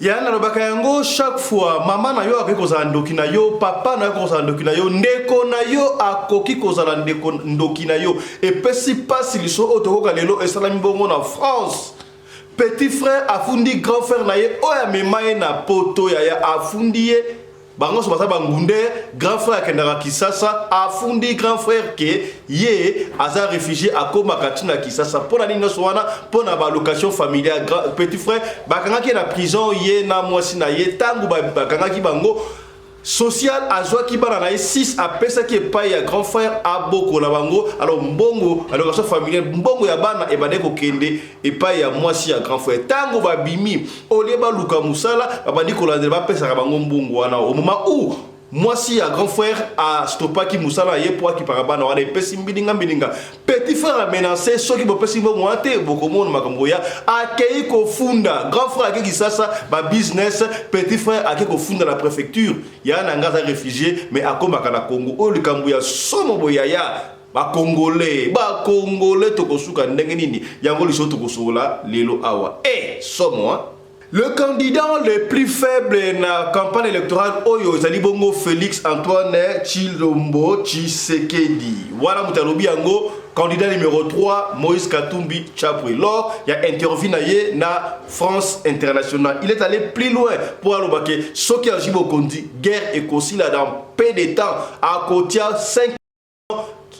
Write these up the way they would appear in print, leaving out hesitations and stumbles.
yana lobaka yango chaque fois mama na yo akoki kozala ndoki na yo, papa na yo akoki kozala ndoki na yo, ndeko na yo akoki kozala ndoki na yo. Epesi pasi liso oyo tokoka lelo esalami bongo na France. Petit frère afundi grand frère na ye oyo amema ye na poto ya afundi ye bango so basa bangunde grand frère akendaka Kisasa afundi grand frère ke ye aza réfugié akoma katina Kisasa pona nini so wana pona ba location familiale. Petit frère bakangaki na prison ye na mwasi na ye tangu bakangaki bango social azwa ki bana na 6 apesa ki epai ya grand frère aboko la bango. Alors mbongo allocation familiale mbongo ya bana ebade ko kende epai ya mwasi ya grand frère tango babimi olieba luka musala babandi ko landela bapesa bango mbongo wana au moment où mwasi ya grand frère a stopaki musala ye po ki parabana wana epesi mbilinga. Petit frère a menacé soki bopesi mbongo ate bokomona makambo ya akei ko funda grand frère akeki sasa ba business. Petit frère akeki ko funda la préfecture ya na ngaza réfugié mais akomaka na Congo o likambo ya somo boyaya ba congolais tokosuka ndenge nini yango liso tokosola lelo awa somo. Le candidat le plus faible na campagne électorale oyo ezali bongo Félix Antoine Tshilombo Tshisekedi. Voilà mutalobi yango candidat numéro 3 Moïse Katumbi Chapwe. Lors il y a interview na ye na France Internationale. Il est allé plus loin pour alobake soki ajibo kondi guerre et kosila dans peu de temps à kotia 5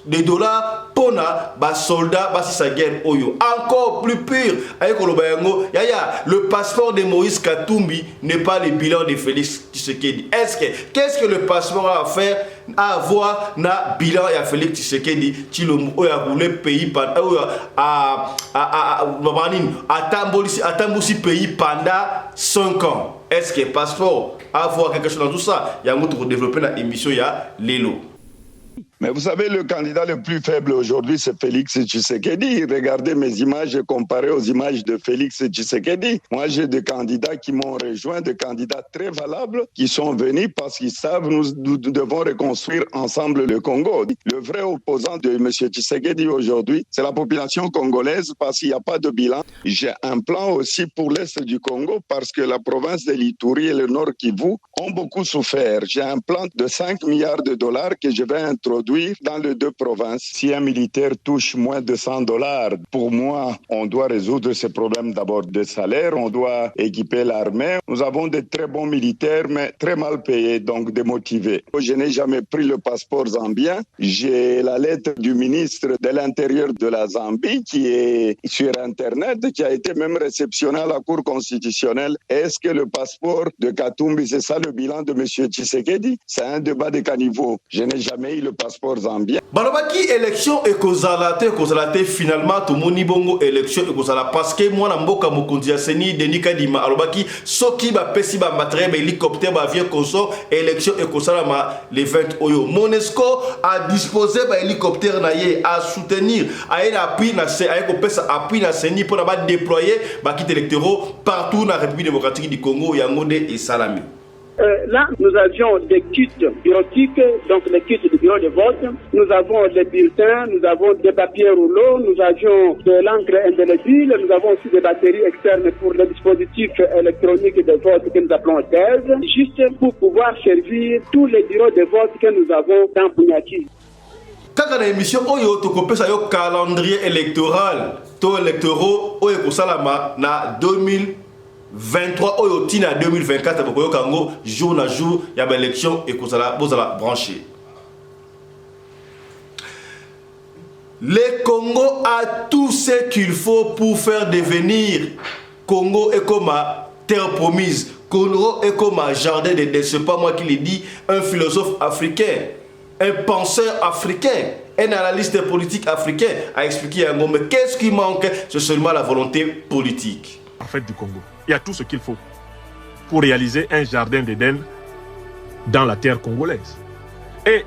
de dollars pona ba soldat ba sa guerre oyo encore plus pire avec Kolobayango yaya le passeport de Moïse Katumbi n'est pas le bilan de Félix Tshisekedi. Qu'est-ce que le passeport a à faire à avoir na bilan ya Félix Tshisekedi Tshilombo oyo a roulé pays pendant atambolisi pays pendant 5 ans. Est-ce que passeport a avoir quelque chose dans tout ça? Yango to développer na émission ya lelo. Mais vous savez, le candidat le plus faible aujourd'hui, c'est Félix Tshisekedi. Regardez mes images comparées aux images de Félix Tshisekedi. Moi, j'ai des candidats qui m'ont rejoint, des candidats très valables, qui sont venus parce qu'ils savent nous devons reconstruire ensemble le Congo. Le vrai opposant de M. Tshisekedi aujourd'hui, c'est la population congolaise parce qu'il n'y a pas de bilan. J'ai un plan aussi pour l'Est du Congo parce que la province de l'Ituri et le Nord Kivu ont beaucoup souffert. J'ai un plan de 5 milliards de dollars que je vais introduire dans les 2 provinces. Si un militaire touche moins de $100, pour moi, on doit résoudre ce problème d'abord de salaire, on doit équiper l'armée. Nous avons de très bons militaires, mais très mal payés, donc démotivés. Je n'ai jamais pris le passeport zambien. J'ai la lettre du ministre de l'Intérieur de la Zambie qui est sur Internet, qui a été même réceptionné à la Cour constitutionnelle. Est-ce que le passeport de Katumbi, c'est ça le bilan de M. Tshisekedi? C'est un débat de caniveau. Je n'ai jamais eu le passeport zambien. Balobaki élection et kozalate finalement tout moni bongo élection et kozala parce que moi na mboka mokonzi ya seni Denis Kadima alobaki soki ba pesi ba matériel ba hélicoptère ba avion konso élection et kozala les 20 oyo Monesco a disposé ba hélicoptère na ye à soutenir a appui na se a ko pesa appui na seni pour ba déployer ba kit électoraux partout na République démocratique du Congo Yangonde et Salami. Là, nous avions des kits bureautiques, donc les kits de bureau de vote. Nous avons des bulletins, nous avons des papiers rouleaux, nous avions de l'encre indélébile, nous avons aussi des batteries externes pour les dispositifs électroniques de vote que nous appelons thèse, juste pour pouvoir servir tous les bureaux de vote que nous avons dans Bunyaki. Kaka na émission oyo tokopesa yo calendrier électoral to électoraux oyo kosalama na 2023 oyo tina 2024 bokoyo kango jour na jour ya ba élection et kozala bozala branché. Le Congo a tout ce qu'il faut pour faire devenir Congo est comme terre promise. Congo est comme un jardin d'Éden. C'est pas moi qui l'ai dit, un philosophe africain, un penseur africain, un analyste politique africain a expliqué à Ngombe. Mais qu'est-ce qui manque? C'est seulement la volonté politique. En fait, du Congo, il y a tout ce qu'il faut pour réaliser un jardin d'Éden dans la terre congolaise. Et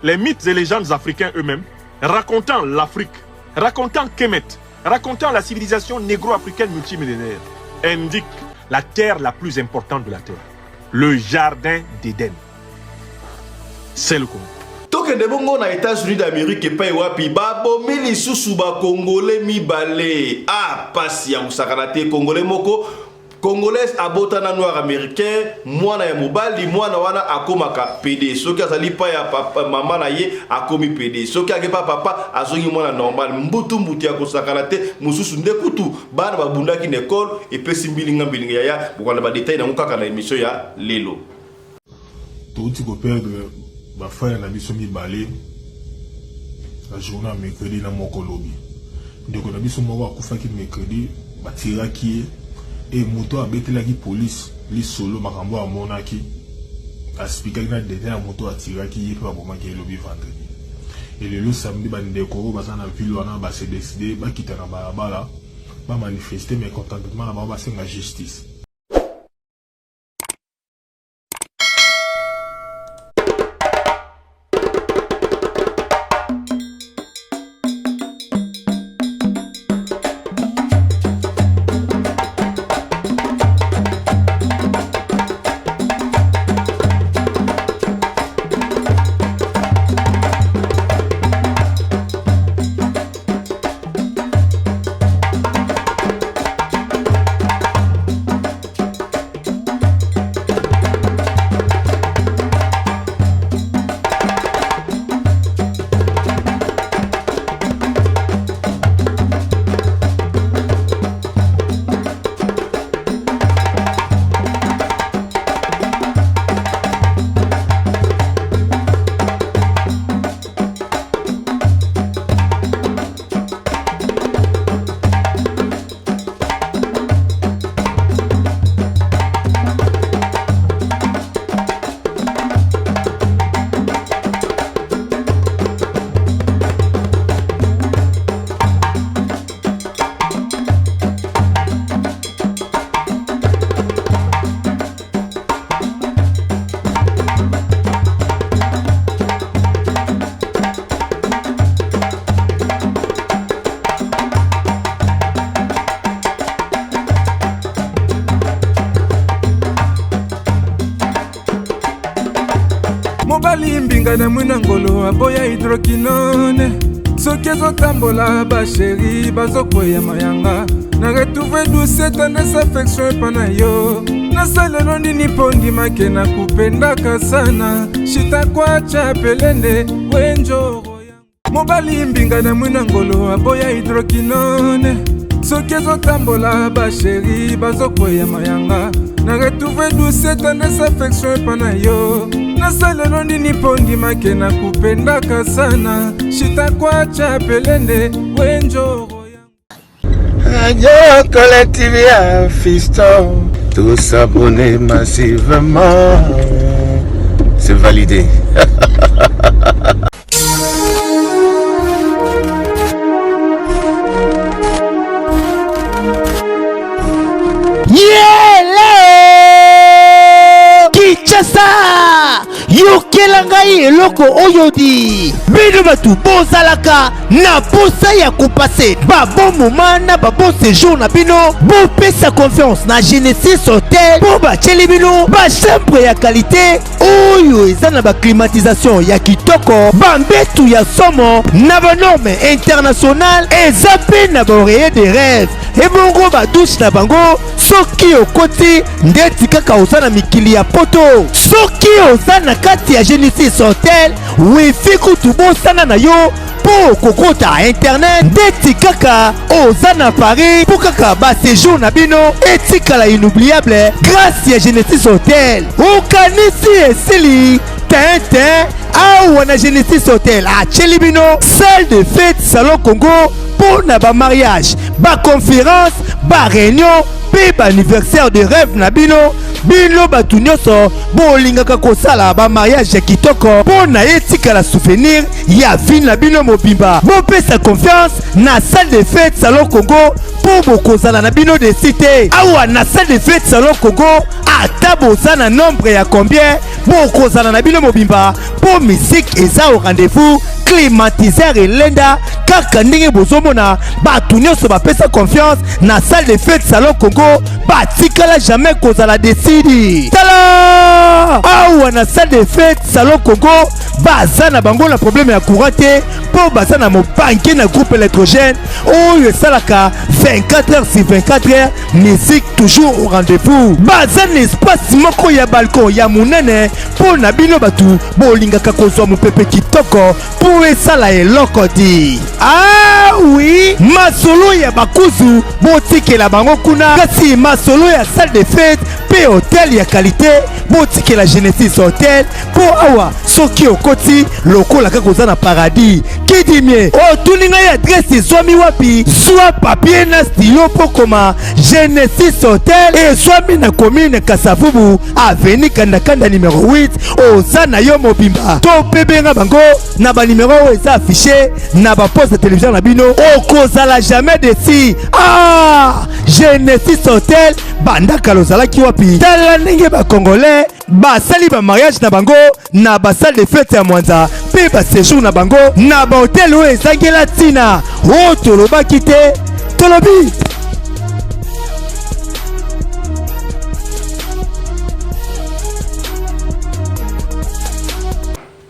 les mythes et légendes africains eux-mêmes, racontant l'Afrique, racontant Kemet, racontant la civilisation négro-africaine multimillénaire, indiquent la terre la plus importante de la terre, le jardin d'Éden. C'est le Congo. Toke de bongo na États-Unis d'Amérique et pa wapi babomi lisusu ba congolais mibale. Ah pasi ya musakanate congolais moko Congolaise abotana noir américain, mwana ya mobali, mwana wana akomaka PD. Soki azali pa ya papa mama na ye akomi PD. Soki akepa papa azongi mwana normal. Mbutu ya kosakana te, mususu ndekutu bana babundaki na école epesi mbilinga ya bokana ba détail na mukaka na émission ya lelo. Touti ko perdre ba frère na biso mibale la journée mercredi na mokolobi. Ndeko na biso moko akufaki mercredi batiraki et moto abetelaki police li solo makambo amonaki aspikaki na détail na moto atiraki ye pe babomaki elobi vendredi. Et le samedi bandeko baza na ville wana ba se décider ba kita na balabala ba manifester mécontentement na ba senga justice. Mobali mbinga na mwina ngolo aboya hydroquinone. Soki ezotambola ba chéri bazokwea mayanga. Na retrouve douce tendresse affection epana yo. Nasalelo nini pondimake na kupendaka sana. Shita kwacha pelende wenjo. Mobali mbinga na mwina ngolo aboya hydroquinone. Soki ezotambola ba chéri bazokwea mayanga. Na retrouve douce tendresse affection epana yo. Nasalelo nini pondimake na kupendaka sana. Shita kwacha pelende wenjo. Radio Collective ya Fiston. Tous s'abonner massivement. C'est validé. Kinshasa yokela ngai eloko oyodi bino batu bozalaka na posa ya kopase babon moment na babon séjour na bino bopesa confiance na Genesis Hotel po batieli bino bachambre ya qualité oyo eza na baclimatisation ya kitoko bambetu ya somo na banorme international eza mpe na baoreiller de rêve ebongo badouche na bango soki okoti ndeti kaka oza na mikili ya poto soki oza na kati ya Genesis Hotel wifi kutu bosana na yo po kokota internet ndeti kaka oza na Paris po kaka ba séjour na bino etikala inoubliable grâce ya Genesis Hotel okanisi esili tintin awa na Genesis Hotel atieli bino salle de fête salon Congo pour na ba mariage ba conférence ba réunion pe ba anniversaire de rêve na bino batu nyonso bolingaka kosala ba mariage ya kitoko po na etikala souvenir ya vie na bino mobimba bopesa confiance na salle de fête salon Congo po bokozala na bino de cité awa na salle de fête salon Congo ata boza na nombre ya combien bokozala na bino mobimba po musique eza au rendez-vous climatiseur elenda kaka ndenge bozomona batu nyonso bapesa confiance na salle de fête salon Congo batikala jamais kozala desidi tala awa na salle de fête salon Congo baza na bango na problème ya courant te po baza na mopanke na groupe électrogène oyo esalaka 24 heures sur 24 heures musique toujours au rendez-vous baza na espace moko ya balcon ya munene po na bino batu bolingaka kozwa mopepe kitoko po esala eloko di ah oui masolo ya bakuzu botikela bango kuna kasi masolo ya salle de fête pe hotel ya qualité botikela Genesis Hotel po awa soki okoti lokola kaka oza na paradis kidimie otuninga ya adresse ezwami wapi zwa papier na stylo po koma Genesis Hotel ezwami na commune Kasavubu avenue Kandakanda numéro 8 oza na yo mobimba to pe benga bango na ba numéro oyo eza affiché na ba poste de télévision na bino okozala jamais déçu ah Genesis Hotel bandaka lozalaki wapi tala ndenge ba congolais basali ba mariage na bango na ba salle de fête ya Mwanza pe ba séjour na bango na ba hotel oyo ezangela tina o tolobaki te tolobi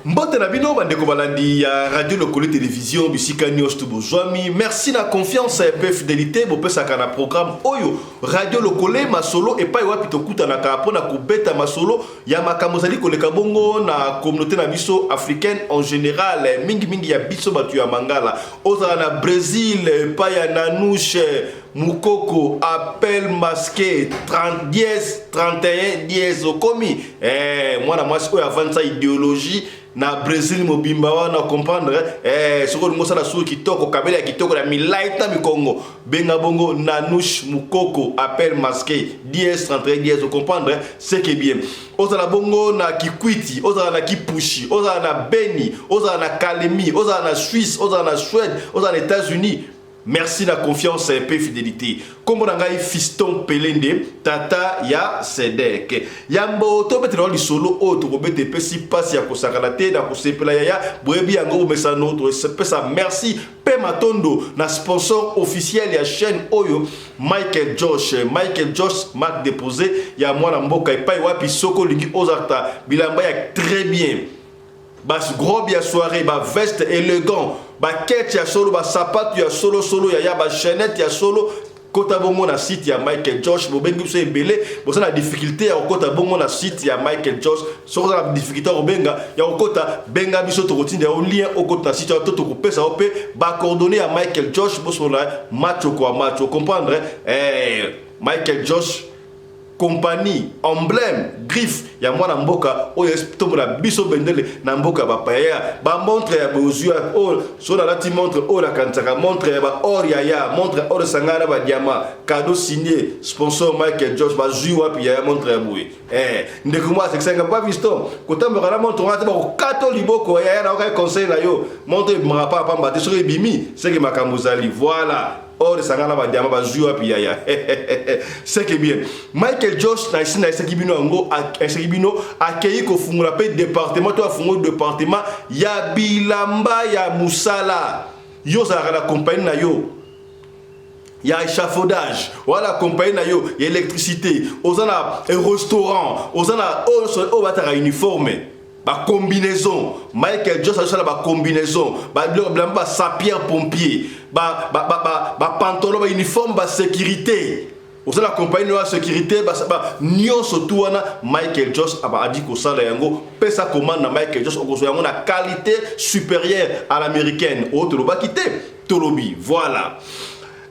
Mbote na bino bandeko balandi ya radio lokolo télévision bisika nyos to bozwami merci na confiance et fidélité bo pesa kana programme oyo radio lokolo masolo et pas wapi to kuta na ka pona ko beta masolo ya makambo zali koleka bongo na communauté na biso africaine en général mingi ya biso batu ya mangala oza na Brésil pa ya Nanouche Mukoko appel masqué 30 10 31 10 okomi mwana mwasi oyo avanza idéologie na Brésil mobimba wana comprendre soko ngosa na suru kitoko kabela ya kitoko na milaita mikongo benga bongo Nanouche Mukoko appel masqué 10 31 10 comprendre c'est que bien oza bongo na Kikwiti oza na Kipushi oza na Beni oza na Kalemi oza na Suisse oza na Suède oza na États-Unis. Merci la confiance et peu fidélité. Comme on a fiston Pelende, tata ya Sedek. Yambo to betre li solo autre robete pesi passe ya kosakalate na kosepela ya brebi yango mesa notre pesa merci pe matondo na sponsor officiel ya chaîne Oyo Michael Josh marque déposé ya mwana mboka epai wapi soko lingi ozarta bilamba ya très bien. Bas gros bien soirée, ba veste élégant, ba quête ya solo, ba sapato ya solo ya ba chaînette ya solo. Kota bongo na site ya Michael Josh, bo bengi so ebele, bo na difficulté ya kota bongo na site ya Michael Josh, so na difficulté o benga ya kota benga biso to kotinda o lien o kota site to to ko pesa o pe ba coordonner ya Michael Josh bo so na match ko match, comprendre Michael Josh compagnie, emblème, griffe, ya mwana mboka, oyo tombo na biso bendele na mboka ba paya, ba montre ya bozu o so na lati montre o la kantaka montre ya ba or ya montre or sangana ba diamant, cadeau signé sponsor Michael Josh ba zu wapi ya montre ya boye. Ndeko moi c'est 5 pas visto, kota mbara montre ngata ba ko kato liboko ya na ka conseil na yo, montre mrapa pa mbate so ebimi, c'est que makambozali, voilà. Or sangana ba diama ba zuwa pi ya c'est que bien Michael Josh na ici na sekibino ngo sekibino akei ko fungula pe département to fungo département ya bilamba ya musala yo za la compagnie na yo ya échafaudage wala compagnie na yo ya électricité ozana restaurant ozana o batara uniforme ba combinaison Michael Josh a ba combinaison ba blamba sapien pompier ba pantalon ba uniforme ba sécurité au sein la compagnie de la sécurité ba nyon surtout wana Michael Josh a dit ko sala yango pesa commande na Michael Josh okoso yango na qualité supérieure à l'américaine autre lo ba quitter tolobi voilà.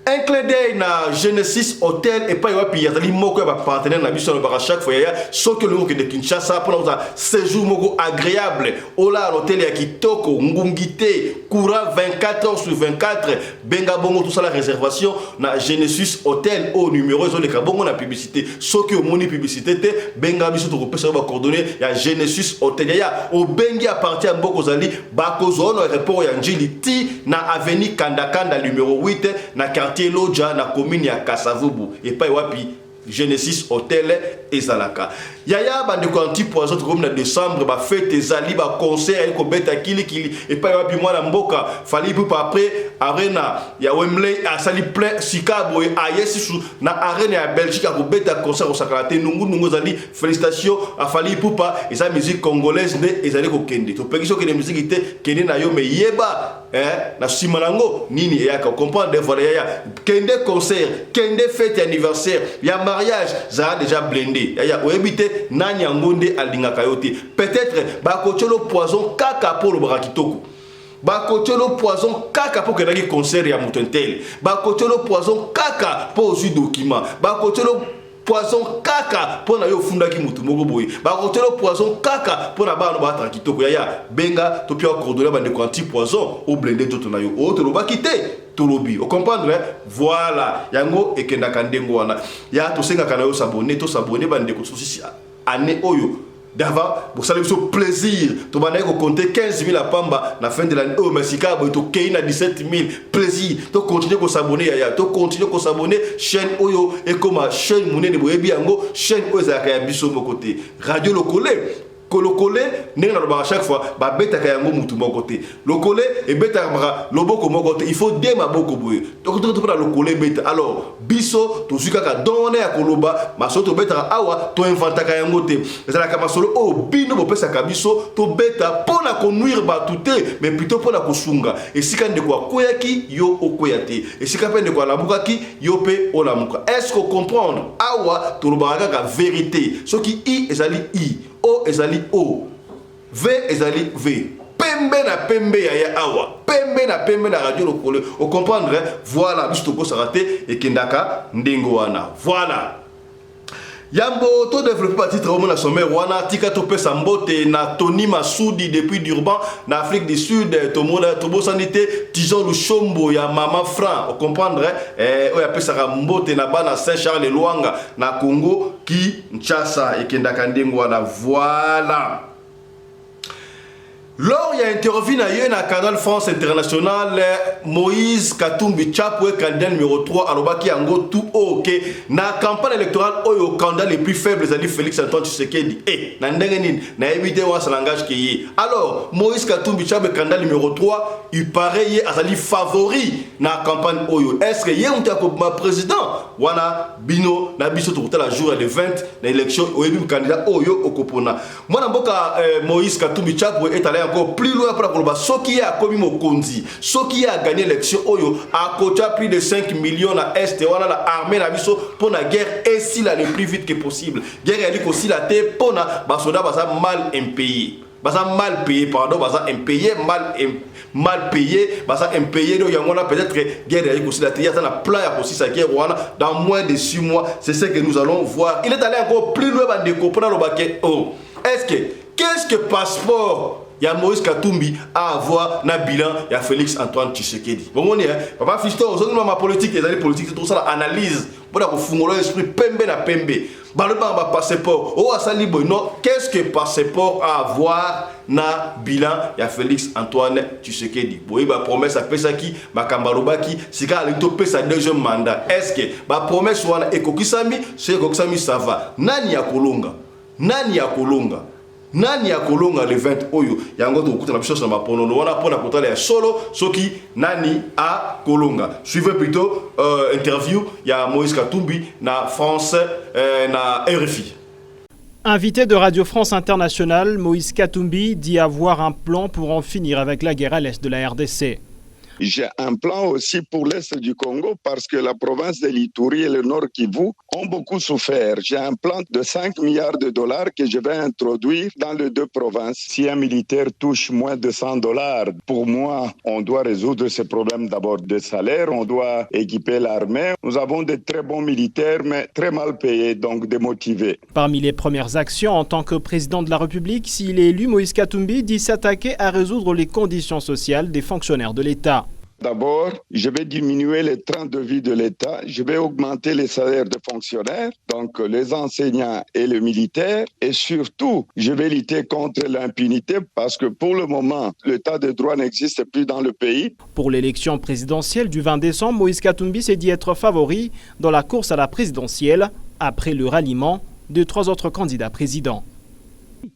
Un clin d'œil na Genesis Hotel et pas wapi yazali moko ya partenaire na biso na chaque fois ya soki le de Kinshasa pour un séjour moko agréable ola l'hôtel ya kitoko ngungité courant 24 heures sur 24 benga bongo tout ça la réservation na Genesis Hotel au numéro zo le kabongo na publicité soki o moni publicité te benga biso to kopesa ba coordonnées ya Genesis Hotel ya au bengi à partir mboko zali ba kozo na report ya njili ti na avenue Kandakanda numéro 8 na quartier Loja na commune ya Kasavubu et pas wapi Genesis Hotel et Zalaka. Yaya bande ko anti-poison comme en décembre ba fête ezali ba concert et ko beta kili et pas ba bimwa na mboka fali pour après arena ya Wembley a sali plein Chicago et ayesi na arena ya Belgique ko beta concert au sakalate nungu zali félicitations a fali pour pas et sa musique congolaise ne ezali ko kende to pekiso ke musique ite kende na yo me yeba na simanango nini ya ko comprendre voilà ya kende concert kende fête anniversaire ya mariage ça a déjà blindé ya oebite nani ngonde alingaka yote peut-être ba kocholo poison kaka pour le brakitoko ba kocholo poison kaka pour que na concert ya mutentel ba kocholo poison kaka pour zu document ba kocholo poison kaka pour na yo fundaki mutu moko boye ba kocholo poison kaka pour na ba no ba trakitoko ya benga to pia coordonner bande ko anti poison au blindé tout na yo o to lo ba quitter Tolobi, vous comprenez? Voilà, yango ekenda kandengo wana. Ya to senga kana yo s'abonner bande ko souci année oyo. D'avant, vous savez ce plaisir. Tu vas compter 15 000 à Pamba la fin de l'année. Oh, mais si tu as 17 000 plaisir. Tu continues à s'abonner. Tu continues à s'abonner. Chaîne Oyo et comme chaîne Mouné de Boebiango, chaîne Oyo Zakaya Bisso mon côté. Radio Locale. Kolokole n'est pas à chaque fois ba beta kayango mutu mon côté lokole et beta mara loboko mon côté il faut dema boko boye donc tu peux lokole beta alors biso to zukaka donné à koloba masoto beta awa to inventa kayango te ezala kama solo o bino bo pesa kabiso to beta pona ko nuire ba tuté mais plutôt pona ko sunga et sika de quoi koyaki yo okoyate et sika pe de quoi la mukaki yo pe o la muka est-ce qu'on comprendre awa to lobaka ka vérité ce qui i ezali i O ezali O, V ezali V. Pembe na pembe ya awa. Pembe na radio lokole. Vous comprendre? Voilà, bistoko sarate et kendaka ndengo wana. Voilà. Yambo to développé par titre au sommet wana tika to pesa mbote na Tony Masudi depuis Durban na Afrique du Sud to moda to bosanité Tijon Lushombo ya Mama Franc vous comprendre o ya pesa mbote na bana Saint-Charles Luanga na Congo ki Nchasa ekenda kandengo wana voilà. Lors il y a interview na Canal France International Moïse Katumbi Chapwe candidat numéro 3 à l'Obaki Ango tout OK na campagne électorale au candidat les plus faibles c'est Félix Antoine Tshisekedi na ndengenine na éviter wa langage qui alors Moïse Katumbi Chapwe candidat numéro 3 il paraît azali favori na campagne oyo est-ce que yé on ma président wana bino na biso tout la jour le 20 na élection au candidat oyo okopona moi na mboka Moïse Katumbi Chapwe est allé encore plus loin pour la Soki a commis Mokonzi. Soki a gagné l'élection Oyo a coté plus de 5 millions à Est et on a l'armée la biso pour la guerre et si la le plus vite que possible. Guerre elle dit aussi la terre pour la basoda basa mal impayé. Basa mal payé pardon basa impayé mal payé basa impayé donc on a peut-être guerre elle dit aussi la terre ça na plan aussi sa guerre dans moins de 6 mois c'est ce que nous allons voir. Il est allé encore plus loin de comprendre le baquet. Oh est-ce que qu'est-ce que passeport il y a Moïse Katumbi à avoir un bilan, il y a Félix Antoine Tshisekedi. Bon, on est, papa Fisto, aujourd'hui, ma politique, les années politiques, tout ça, analyse, pour avoir l'esprit pembe na pembe. Balba passeport, oh, ça libre, non, qu'est-ce que passeport à avoir na bilan, il y a Félix Antoine Tshisekedi. Bon, il va promesse à Pesaki, ma Kambarobaki, c'est quand il a sa deuxième mandat. Est-ce que ma promesse soit Ekokisami, c'est Ekokisami, ça va. Nani ya Kolonga, Nani ya Kolonga. Nani ya kolonga le 20 oyo yango to kuta na biso na mapono no wana pona kotala ya solo soki nani a kolonga suivez plutôt interview ya Moïse Katumbi na France na RFI. Invité de Radio France Internationale, Moïse Katumbi dit avoir un plan pour en finir avec la guerre à l'est de la RDC. J'ai un plan aussi pour l'Est du Congo parce que la province de l'Ituri et le Nord Kivu ont beaucoup souffert. J'ai un plan de 5 milliards de dollars que je vais introduire dans les deux provinces. Si un militaire touche moins de $100, pour moi, on doit résoudre ce problème d'abord de salaire, on doit équiper l'armée. Nous avons de très bons militaires, mais très mal payés, donc démotivés. Parmi les premières actions en tant que président de la République, s'il est élu, Moïse Katumbi dit s'attaquer à résoudre les conditions sociales des fonctionnaires de l'État. D'abord, je vais diminuer les trains de vie de l'État, je vais augmenter les salaires des fonctionnaires, donc les enseignants et les militaires, et surtout, je vais lutter contre l'impunité parce que pour le moment, l'état de droit n'existe plus dans le pays. Pour l'élection présidentielle du 20 décembre, Moïse Katumbi s'est dit être favori dans la course à la présidentielle après le ralliement de 3 autres candidats présidents.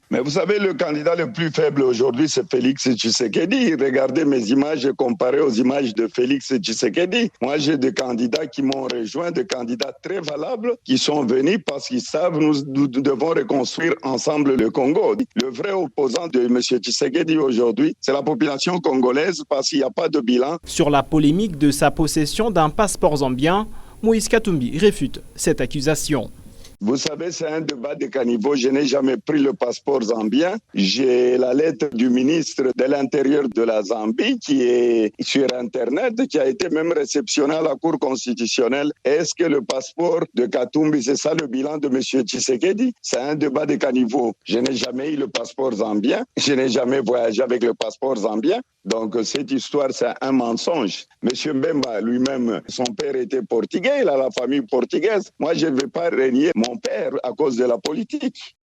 Mais vous savez, le candidat le plus faible aujourd'hui, c'est Félix Tshisekedi. Regardez mes images et comparez aux images de Félix Tshisekedi. Moi, j'ai des candidats qui m'ont rejoint, des candidats très valables, qui sont venus parce qu'ils savent nous devons reconstruire ensemble le Congo. Le vrai opposant de M. Tshisekedi aujourd'hui, c'est la population congolaise parce qu'il n'y a pas de bilan. Sur la polémique de sa possession d'un passeport zambien, Moïse Katumbi réfute cette accusation. Vous savez, c'est un débat de caniveau. Je n'ai jamais pris le passeport zambien. J'ai la lettre du ministre de l'Intérieur de la Zambie qui est sur Internet, qui a été même réceptionné à la Cour constitutionnelle. Est-ce que le passeport de Katumbi, c'est ça le bilan de M. Tshisekedi? C'est un débat de caniveau. Je n'ai jamais eu le passeport zambien. Je n'ai jamais voyagé avec le passeport zambien. Donc cette histoire, c'est un mensonge. M. Mbemba lui-même, son père était portugais, il a la famille portugaise. Moi, je ne vais pas renier mon père à cause de la politique.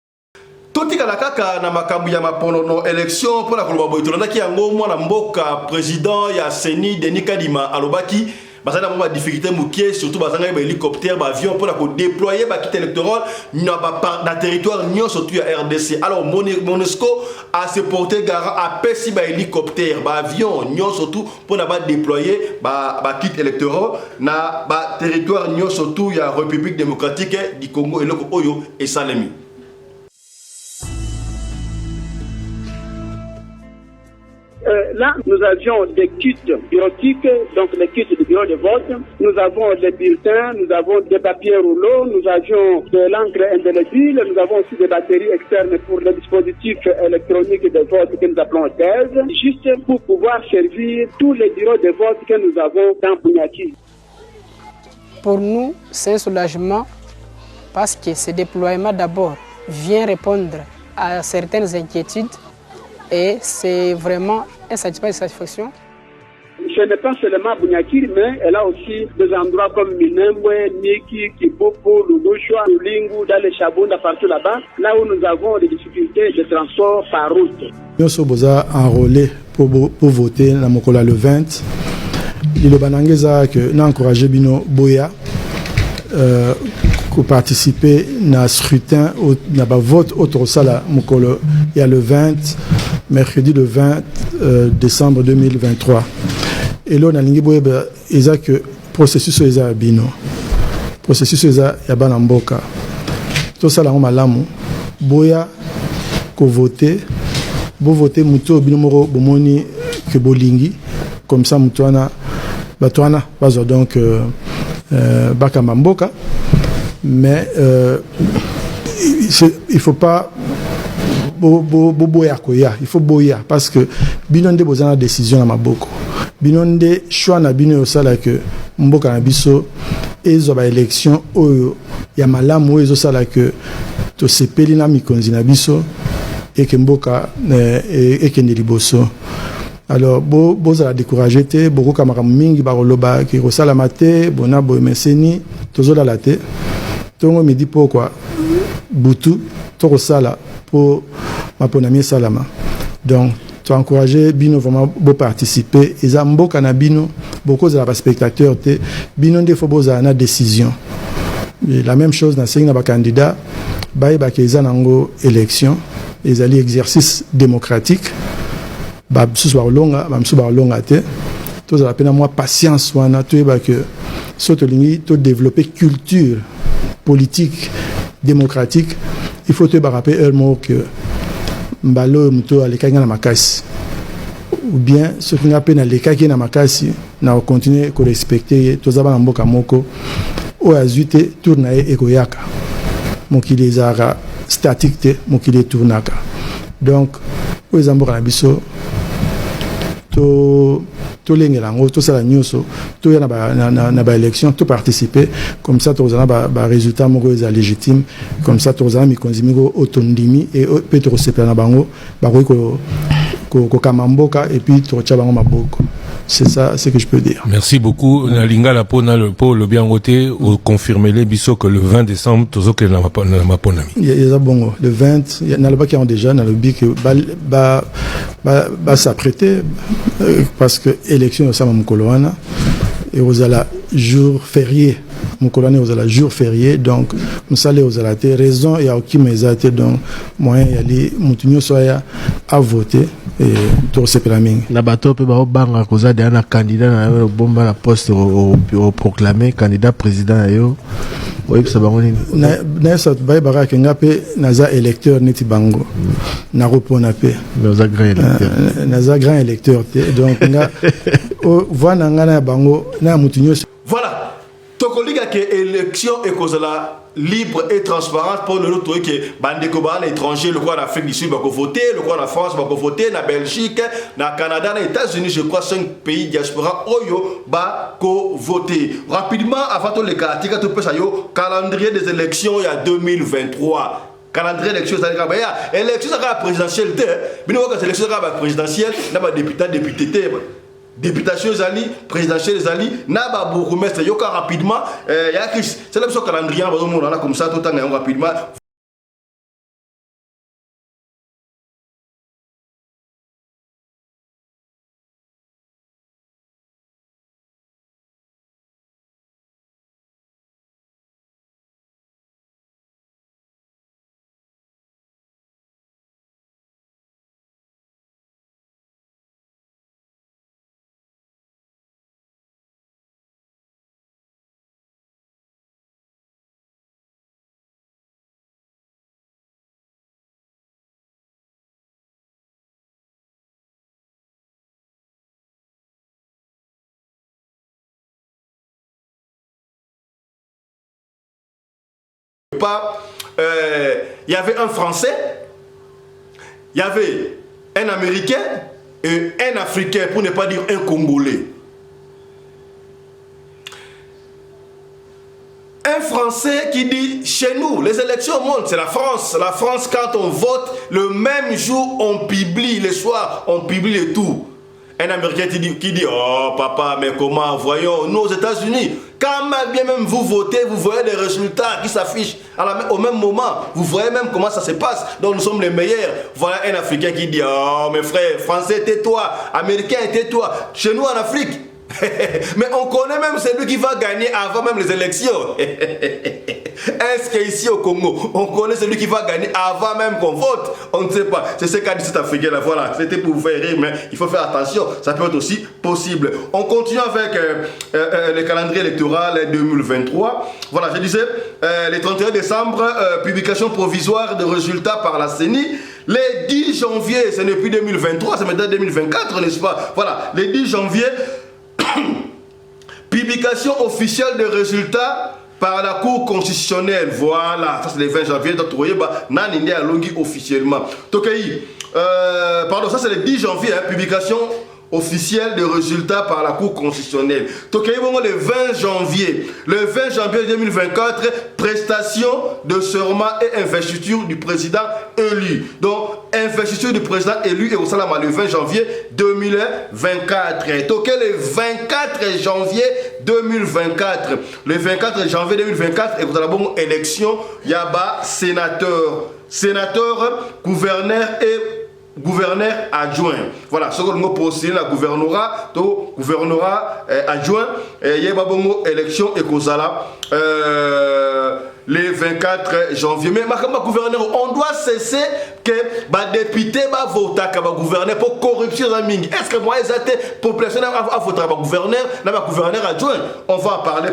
totikala kaka na makambo ya maponono élection pour la koloba boy tolandaki yango mwana mboka président ya Seni Denis Kadima alobaki bazana ba difficulté mukie surtout bazanga ba hélicoptère ba avion pour la ko déployer ba kit électoral na territoire nyo surtout ya RDC. Alors Monesco a se porter garant a pesi ba hélicoptère ba avion nyo surtout pour na ba déployer ba kit électoral na ba territoire nyo surtout ya République démocratique du Congo et loko oyo et Salemi. Là, nous avions des kits bureautiques, donc les kits du bureau de vote. Nous avons des bulletins, nous avons des papiers rouleaux, nous avions de l'encre indélébile, nous avons aussi des batteries externes pour le dispositif électronique de vote que nous appelons thèse, juste pour pouvoir servir tous les bureaux de vote que nous avons dans Bunyaki. Pour nous, c'est un soulagement parce que ce déploiement d'abord vient répondre à certaines inquiétudes. Et c'est vraiment un satisfaction. Ce n'est pas seulement Bunyakiri, mais elle a aussi des endroits comme Minembwe, Niki, Kipopo, Lugoshwa, Lulingu, dans les Chabunda, partout là-bas, là où nous avons des difficultés de transport par route. Nous sommes enrôlés pour voter dans Mokola le 20. Il a encouragé Bino Boya pour participer à scrutin, à vote au Trossala Mokolo. Il y a le 20, mercredi le 20 décembre 2023. Et là, on a dit que le processus est bino. Le processus est banamboka. Tout ça, on a l'amour. Boya, ko voter. Bo voter, muto, binomoro, bomoni, que bolingi. Comme ça, mutuana, batuana, bazo donc, bakamamboka. Mais il ne faut pas il faut boya parce que binonde bozana décision na maboko binonde choix na bino osala que mboka na biso ezo ba élection oyo ya malamu ezo sala que to sepeli na mikonzi na biso et que mboka et que liboso. Alors bozala décourager te boko kamara mingi ba roloba ki rosala mate bona bo meseni tozola la te tongo me dit pourquoi butu to rosala pour ma ponami salama. Donc tu encourager bino vraiment beau participer et za mboka na bino beaucoup de la spectateurs te bino de foboza na décision. Et la même chose na singa ba candidat ba keza nango élection les alliés exercice démocratique ba suwa longa ba suwa longa te to za pena moi patience wana to ba que soto lingi to développer culture politique démocratique. Il faut te rappeler un mot que mbalo muto alekanga na makasi ou bien ce qui n'a pas na lekaki na makasi na continuer ko respecter tozaba na mboka moko o azute tourna e koyaka mokili ezara statique te mokili tournaka. Donc o ezamboka na biso to lengelango to sala nyuso to yana ba élection to participer comme ça to zana ba résultat moko eza légitime comme ça to zana mikonzi miko otondimi et peut sepela na bango ba ko kamamboka et puis to tcha bango maboko. C'est ça ce que je peux dire. Merci beaucoup. Nalinga la po na le po le bien voté ou confirmer les biso que le 20 décembre tozo que na maponami. Il y a bongo le 20 il y a na qui ont déjà na le bic ba s'apprêter parce que élection au sama mukoloana et ozala jour férié mokolo aux la jour férié donc musale aux la raison et au qui mesate donc moyen yali mutunyo soya à voter et tout ce planning na bato pe ba banga koza de na candidat na yo bomba la poste au proclamer candidat président yo oui ça bango ni na ça ba ba ka ngape naza électeur neti bango na repona pe naza grand électeur naza grand électeur donc nga voilà ngana bango na mutunyo. Voilà. Tokoliga que élection est cause la libre et transparente pour le autre que bandeko ba l'étranger le quoi en Afrique du Sud va voter, le quoi en France va voter, na Belgique, na Canada, na États-Unis, je crois 5 pays diaspora oyo ba ko voter. Rapidement avant tout les caractères tout peut ça yo calendrier des élections il y a 2023. Calendrier d'élection, c'est-à-dire que l'élection sera présidentielle, mais nous l'élection sera présidentielle, n'a pas député, députation zali, présidentielle zali, n'a pas beaucoup mais c'est yoka rapidement, il y a Chris, c'est là que ce calendrier, on a comme ça tout le temps rapidement. Il y avait un Français, il y avait un Américain et un Africain, pour ne pas dire un Congolais. Un Français qui dit, chez nous, les élections au monde, c'est la France. La France, quand on vote, le même jour, on publie, le soir, on publie le tout. Un Américain qui dit, oh papa, mais comment, voyons, nous aux États-Unis, quand bien même vous votez, vous voyez les résultats qui s'affichent au même moment. Vous voyez même comment ça se passe. Donc nous sommes les meilleurs. Voilà un Africain qui dit, oh mes frères, Français tais-toi, Américain tais-toi. Chez nous en Afrique, mais on connaît même celui qui va gagner avant même les élections. Est-ce qu'ici au Congo, on connaît celui qui va gagner avant même qu'on vote? On ne sait pas. C'est ce qu'a dit cet Africain là. Voilà, c'était pour vous faire rire, mais il faut faire attention. Ça peut être aussi possible. On continue avec le calendrier électoral 2023. Voilà, je disais, le 31 décembre, publication provisoire de résultats par la CENI. Le 10 janvier, ce n'est plus 2023, c'est maintenant 2024, n'est-ce pas? Voilà, le 10 janvier, publication officielle des résultats par la Cour constitutionnelle. Voilà, ça c'est le 20 janvier. Donc, vous voyez, Naninde a longi officiellement. Pardon, ça c'est le 10 janvier, publication officielle de résultats par la Cour constitutionnelle. Donc, le 20 janvier. Le 20 janvier 2024, prestation de serment et investiture du président élu. Donc, investiture du président élu et au Salama le 20 janvier 2024. Donc, le 24 janvier 2024. Le 24 janvier 2024, et vous avez une élection, il y a sénateur, gouverneur et gouverneur adjoint. Voilà, ce que nous postulons la gouvernorat adjoint, il y a une élection et Kozala le 24 janvier. Mais comme gouverneur, on doit cesser que les députés votent comme gouverneur pour corruption. Est-ce que moi, ils étaient population à voter comme gouverneur, gouverneur adjoint? On va en parler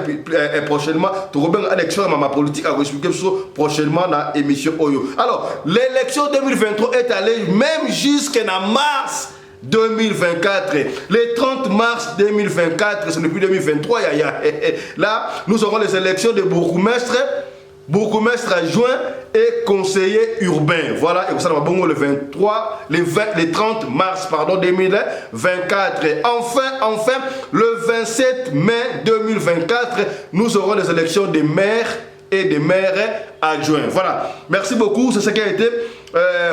prochainement. Tu as une élection dans ma politique à expliquer prochainement dans l'émission Oyo. Alors, l'élection 2023 est allée même jusqu'en mars 2024. Le 30 mars 2024, c'est depuis 2023. Là, nous aurons les élections de bourgmestre adjoint et conseiller urbain. Voilà, et ça va bon le 30 mars 2024. Enfin, le 27 mai 2024, nous aurons les élections des maires et des maires adjoints. Voilà, merci beaucoup, c'est ce qui a été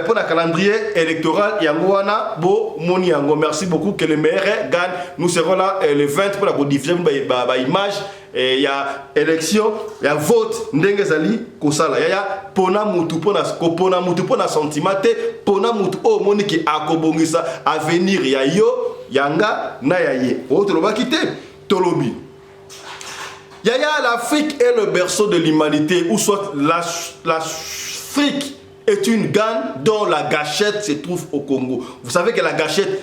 pour le calendrier électoral Yangoana Bo Moniango. Merci beaucoup que les maires gagnent. Nous serons là le 20 pour la diffusion de l'image. Il y a élection, il y a vote, ndengezali kosala. Il y a pona mutu pona sentimate, pona mutu o moniki akobongisa avenir ya yo, yanga na yaye. Autre va quitter Tolobi. Yaya, l'Afrique est le berceau de l'humanité, ou soit l'Afrique est une gagne dont la gâchette se trouve au Congo. Vous savez que la gâchette,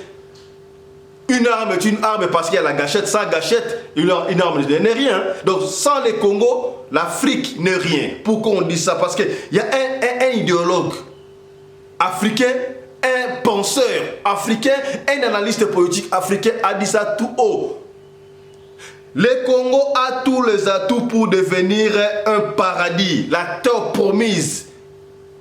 une arme est une arme parce qu'il y a la gâchette. Sans gâchette, une arme n'est rien. Donc sans les Congos, l'Afrique n'est rien. Pourquoi on dit ça? Parce qu'il y a un idéologue africain, un penseur africain, un analyste politique africain a dit ça tout haut. Le Congo a tous les atouts pour devenir un paradis, la terre promise.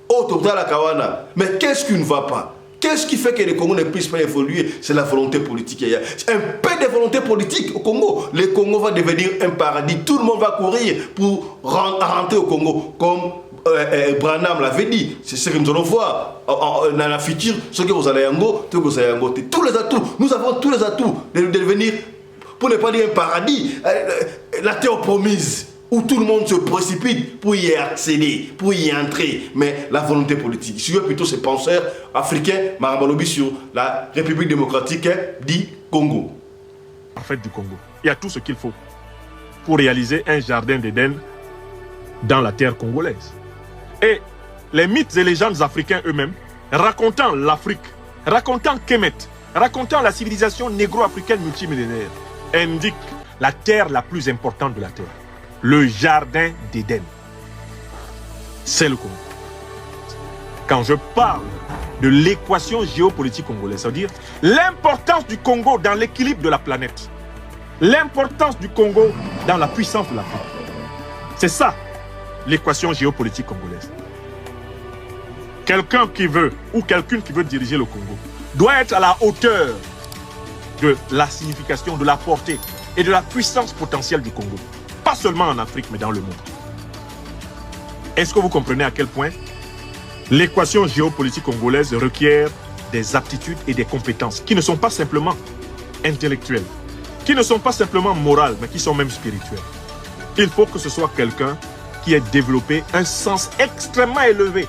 Autour la Kawana. Mais qu'est-ce qui ne va pas? Qu'est-ce qui fait que le Congo ne puisse pas évoluer? C'est la volonté politique. Un peu de volonté politique au Congo. Le Congo va devenir un paradis. Tout le monde va courir pour rentrer au Congo. Comme Branham l'avait dit. C'est ce que nous allons voir dans la future. Ce que vous allez en tous les atouts. Nous avons tous les atouts de devenir, pour ne pas dire un paradis, la terre promise, où tout le monde se précipite pour y accéder, pour y entrer. Mais la volonté politique. Je suis plutôt ces penseurs africains, Marabalobi sur la République démocratique du Congo. En fait, du Congo. Il y a tout ce qu'il faut pour réaliser un jardin d'Éden dans la terre congolaise. Et les mythes et légendes africains eux-mêmes, racontant l'Afrique, racontant Kemet, racontant la civilisation négro-africaine multimillénaire, indiquent la terre la plus importante de la terre. Le jardin d'Éden, c'est le Congo. Quand je parle de l'équation géopolitique congolaise, ça veut dire l'importance du Congo dans l'équilibre de la planète, l'importance du Congo dans la puissance de l'Afrique. C'est ça, l'équation géopolitique congolaise. Quelqu'un qui veut, ou quelqu'un qui veut diriger le Congo, doit être à la hauteur de la signification, de la portée et de la puissance potentielle du Congo. Pas seulement en Afrique, mais dans le monde. Est-ce que vous comprenez à quel point l'équation géopolitique congolaise requiert des aptitudes et des compétences qui ne sont pas simplement intellectuelles, qui ne sont pas simplement morales, mais qui sont même spirituelles. Il faut que ce soit quelqu'un qui ait développé un sens extrêmement élevé,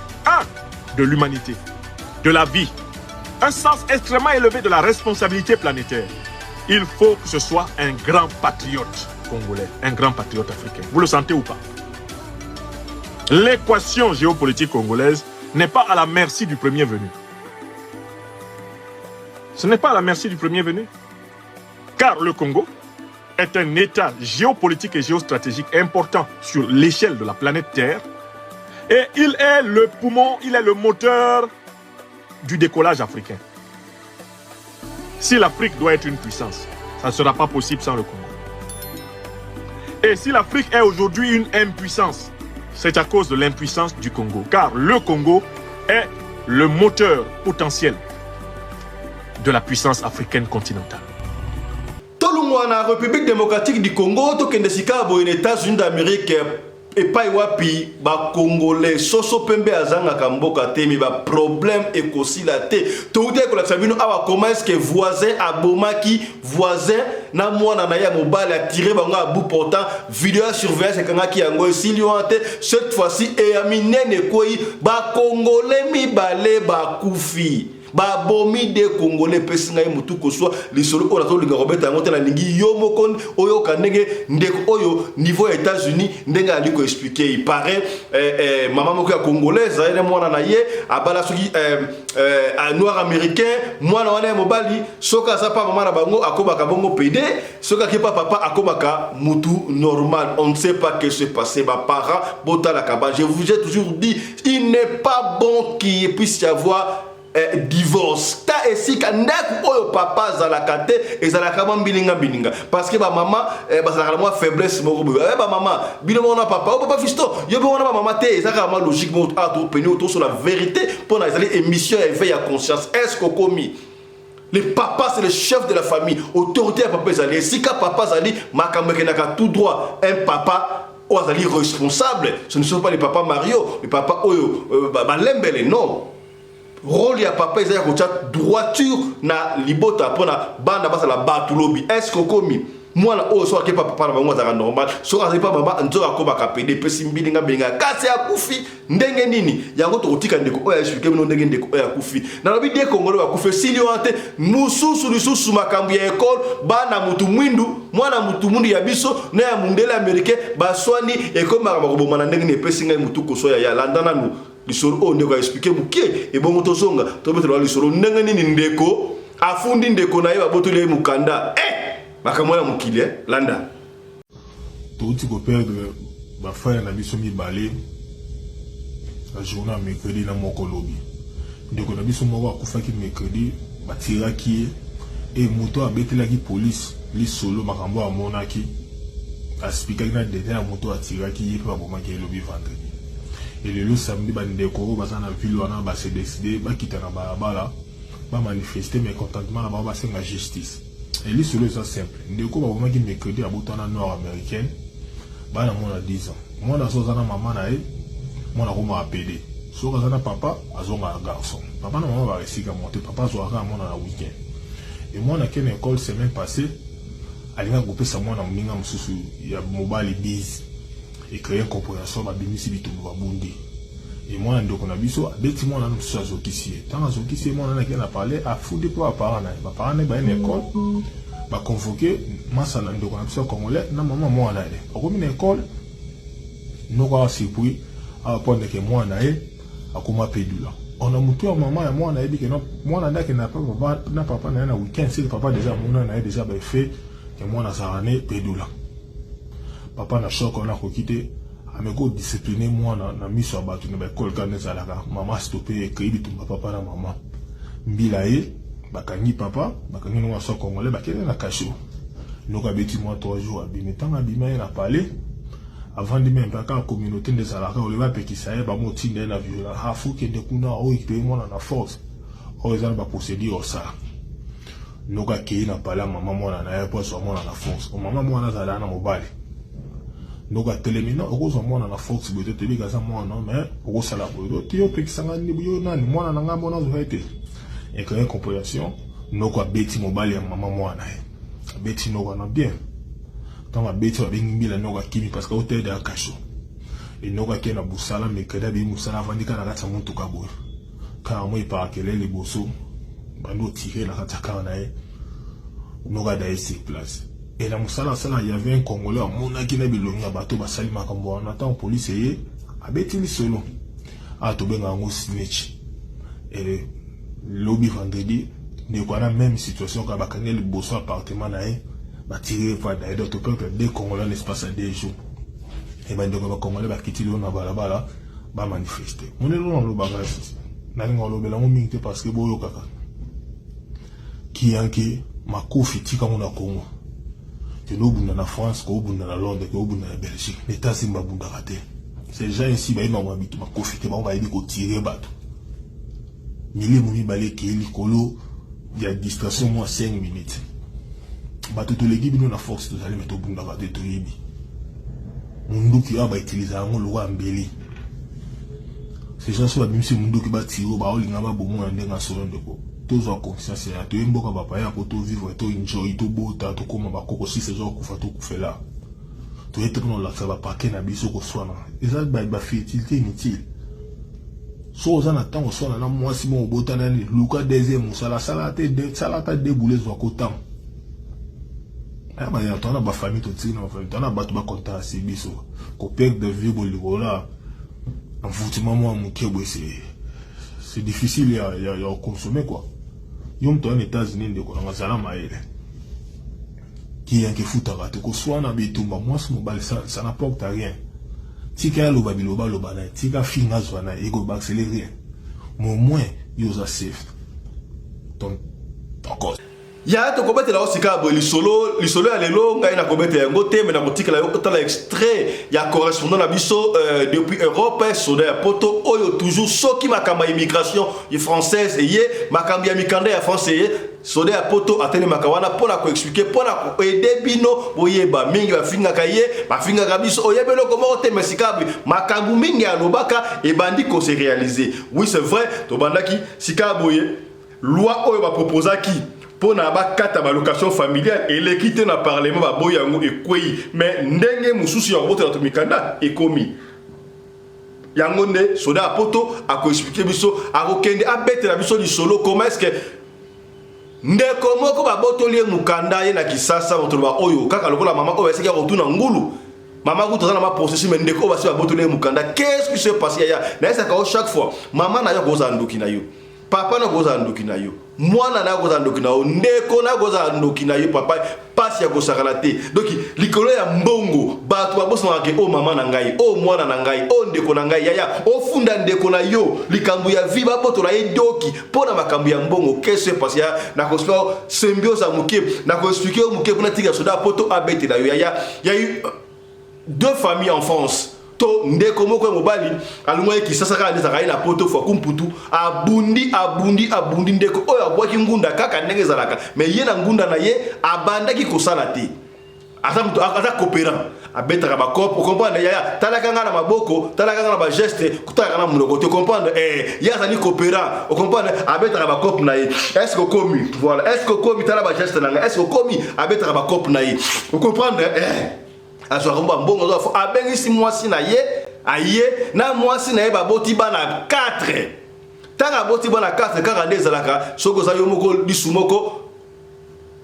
de l'humanité, de la vie, un sens extrêmement élevé de la responsabilité planétaire. Il faut que ce soit un grand patriote congolais, un grand patriote africain. Vous le sentez ou pas? L'équation géopolitique congolaise n'est pas à la merci du premier venu. Ce n'est pas à la merci du premier venu. Car le Congo est un État géopolitique et géostratégique important sur l'échelle de la planète Terre. Et il est le poumon, il est le moteur du décollage africain. Si l'Afrique doit être une puissance, ça ne sera pas possible sans le Congo. Et si l'Afrique est aujourd'hui une impuissance, c'est à cause de l'impuissance du Congo. Car le Congo est le moteur potentiel de la puissance africaine continentale. La République démocratique du Congo, tout aux États-Unis d'Amérique, et pas wapi, ba Congolais, soso pembe azanga kamboka te, mais ba problème et aussi la te. Tout est que la sabino awa comment est-ce que voisin abomaki, voisin na mwana na ya mobile a tiré bango à bout portant, vidéo surveillance et kanga ki yango silioante, cette fois-ci et aminene koi, ba Congolais mi balé ba koufi. Ba bomi de Congolais pesinga mutu ko soit les solo o la to linga robeta ngote la lingi yo mokon oyo kanenge ndeko oyo niveau États-Unis ndenga ali ko expliquer il paraît maman moko ya congolaise elle mwana na ye abala soki noir américain mwana wana mobali soka sa pa maman na bango akobaka bongo PD soka ki papa akobaka mutu normal. On ne sait pas que se passé ba parents bota la kaba. Je vous ai toujours dit il n'est pas bon qu'il puisse y avoir divorce. Ta esi kandaku oyo papa zalakate ezalaka bilinga bilinga parce que ba maman bazalaka moi faiblesse moko ba maman bino mona papa o papa fisto yo mona ba maman te ezalaka ma logique mo a to peni autour sur la vérité pour na ezali émission éveil à conscience. Est-ce qu'on commis le papa c'est le chef de la famille, autorité à papa ezali sika papa zali makambo kenaka tout droit. Un papa ozali responsable, ce ne sont pas les papas Mario, les papas oyo ba lembele non. Rôle ya papa ezali ko droiture na libota pona banda basa la batulobi. Est-ce qu'on commis moi là oh soit que papa na bango za normal so ka pas maman nzo akoba ka pede pesi mbili nga benga kasi ya kufi ndenge nini yango to kotika ndeko oya expliquer bino ndenge ndeko oya kufi na lobi de kongolo ya kufi silioante mususu makambu ya école bana mutu mwindu mwana mutu mundu ya biso na ya mundele américain baswani école mara bakoboma ndenge ne pesi nga mutu ko so ya landana nu lisoro o ndeko expliquer mukie e bongo to zonga to betelo lisoro ndenge nini ndeko afundi ndeko na ye babotole mukanda makambo ya mukile landa touti ko perdre ba frère na biso mibale la journée mercredi na moko lobi ndeko na biso moko akufaki mercredi batiraki e moto abetelaki police li solo makambo amonaki aspikaki na dete ya moto atiraki ye pe babomaki elobi vendredi et le samedi bandeko baza na ville wana base décidé bakita na balabala ba manifester mécontentement na ba basenga justice. Et lui solo ça simple ndeko babomaki mercredi abotana nord américaine bana mona 10 ans mona soza na mama na ye mona koma apede soka zana papa azonga garçon papa na mama ba resika monter papa zoaka mona na week-end et mona ken école semaine passée alinga grouper sa mona mninga mususu ya mobile biz et créer une compréhension ba bimisi bitumba babundi et moi ndoko na biso abeti mona na mususu azokisi tant azokisi mona na kena parler a fouder pour parents na ba parents na ba une école ba convoquer massa na ndoko na biso congolais na maman mona na akomi na école noko asipui a pondre que moi na e akoma pedula on a mutu ya maman ya moi na e bike no moi na ndake na papa na week-end c'est papa déjà mona na e déjà ba fait que moi na sarane pedula papa na choc on a kokite ameko discipliner moi na miso abatu na ba école kana zalaka maman stopper ekribi tumba papa na maman mbila e bakangi papa bakangi no so congolais bakene na kasho noka beti moi 3 jours abimi tanga abima na parler avant de même pas la communauté des alaka on va péki ça ba moti na violence ha fu ke de kuna o ipe mo na force o ezana ba procédure ça noka ke na parler maman mo na ya poso mo na force o maman mo na zala na mobile noka telemina o ko mo na force bo te bi gaza mo non mais o sala bo ti o péki sanga ni bo na ni mo na nga mo na zo été et que compréhension noka beti mobile ya maman mo na beti noka na bien tant ma bête va bien mille noga kimi parce que hôtel de Akacho et noga qui na busala mais que d'habitude musala vandika na kata muntu kabo car moi il part que les bosso bando tirer la kata kana e noga da ici place et la musala ça il y avait un congolais mona qui na bilonga bato basali makambo na tant police et abeti li solo a to benga ngo snitch et lobby vendredi ne quoi la même situation ka bakangeli bosso appartement na e tiré par d'autres peuples des Congolais l'espace à 2 jours et ben donc les Congolais va quitter le balabala va manifester on est dans le bagage na lingo lo bela mingi parce que boyo kaka qui yanke makofi tika mona Congo que no bunda na France ko bunda na Londres ko bunda na Belgique l'état simba bunda raté ces gens ici ba ina mabitu makofi te ba ba ili ko tirer bato mili muni balé ki likolo il y a distraction moi 5 minutes bato to legi bino na force to zali meto bunda ka to yibi munduki aba utiliser ngo lo ambeli ces gens sont même si munduki ba tiro ba olinga ba bomo ndenga solo ndeko to zo conscience ya to mboka papa ya ko to vivre to enjoy to bota to koma ba koko si ces gens kufa to kufela to être non la ça va pas na biso ko swana ezali ba fertilité inutile so zana tango swana na mwasi mo bota na ni luka deuxième sala salate de salata deboulé zo ko tam ah bah ya tona ba famille to tsina ba famille tona ba to ba konta sibiso ko perdre de vie bo ligola en foutement moi mon kebo c'est difficile ya consommer quoi yom to en États-Unis de ko na zala maele qui en ke futa ka ko swana bitumba moi ce mobile ça n'apporte rien tika lo babiloba lo bana tika finga zwana ego ba accélérer au moins yo za safe donc encore ya to kobete la osika bo lisolo ya lelo ngai na kobete yango te mais na kotika la yokota extrait ya correspondant na biso depuis Europe soda ya poto oyo toujours soki makamba immigration ya française ye makamba ya mikanda ya français ye soda ya poto atene makawana pona ko expliquer pona ko aider bino boyeba mingi bafinga kaye bafinga kabiso oyebelo komo te mesikabi makambu mingi ya lobaka e bandi ko se réaliser oui c'est vrai to bandaki sikaboye loi oyo ba proposaki pour na ba kata ba location familiale et l'équité na parlement ba boyango ekwei mais ndenge mususu ya boto na mikanda ekomi yango nde soda poto ako expliquer biso akokende abete na biso lisolo comment est-ce que ndeko moko ba botolie mukanda ye na kisasa otoloba oyo kaka lokola mama oyo esika rotuna ngulu maman vous dans ma processus mais ndeko ba se ba botolie mukanda qu'est-ce qui s'est passé ya na ça ka chaque fois maman na yo goza ndoki na yo papa na goza ndoki na yo mwana na goza ndoki na yo ndeko na goza ndoki na yo papa pasi ya kosakala te donc likolo ya mbongo bato babosana ke o mama na ngai o mwana na ngai o ndeko na ngai yaya ofunda ndeko na yo likambo ya vie babotola ye doki pona makambo ya mbongo qu'est-ce qui passe ya na kospero symbiose muke na ko expliquer muke pona tika soda poto abete na yo yaya ya eu deux familles en France to ndeko moko mobali alungwa kisasa ka ndeza kaina poto fwa kumputu abundi ndeko oyo abwaki ngunda kaka ndenge zalaka mais ye na ngunda na ye abandaki kosala te ata coopérant abetaka ba cop comprendre ya talaka ngana maboko talaka ngana ba geste kutaka na munoko te comprendre ya zali coopérant o comprendre abetaka ba cop na ye est-ce que komi voilà est-ce que komi tala ba geste na nga est-ce que komi abetaka ba cop na ye o comprendre azwa mbongo zo abengisi mwasi na ye aye na mwasi na ye baboti bana 4 tanga boti bana 4 kaka ndezalaka soko za yo moko lisu moko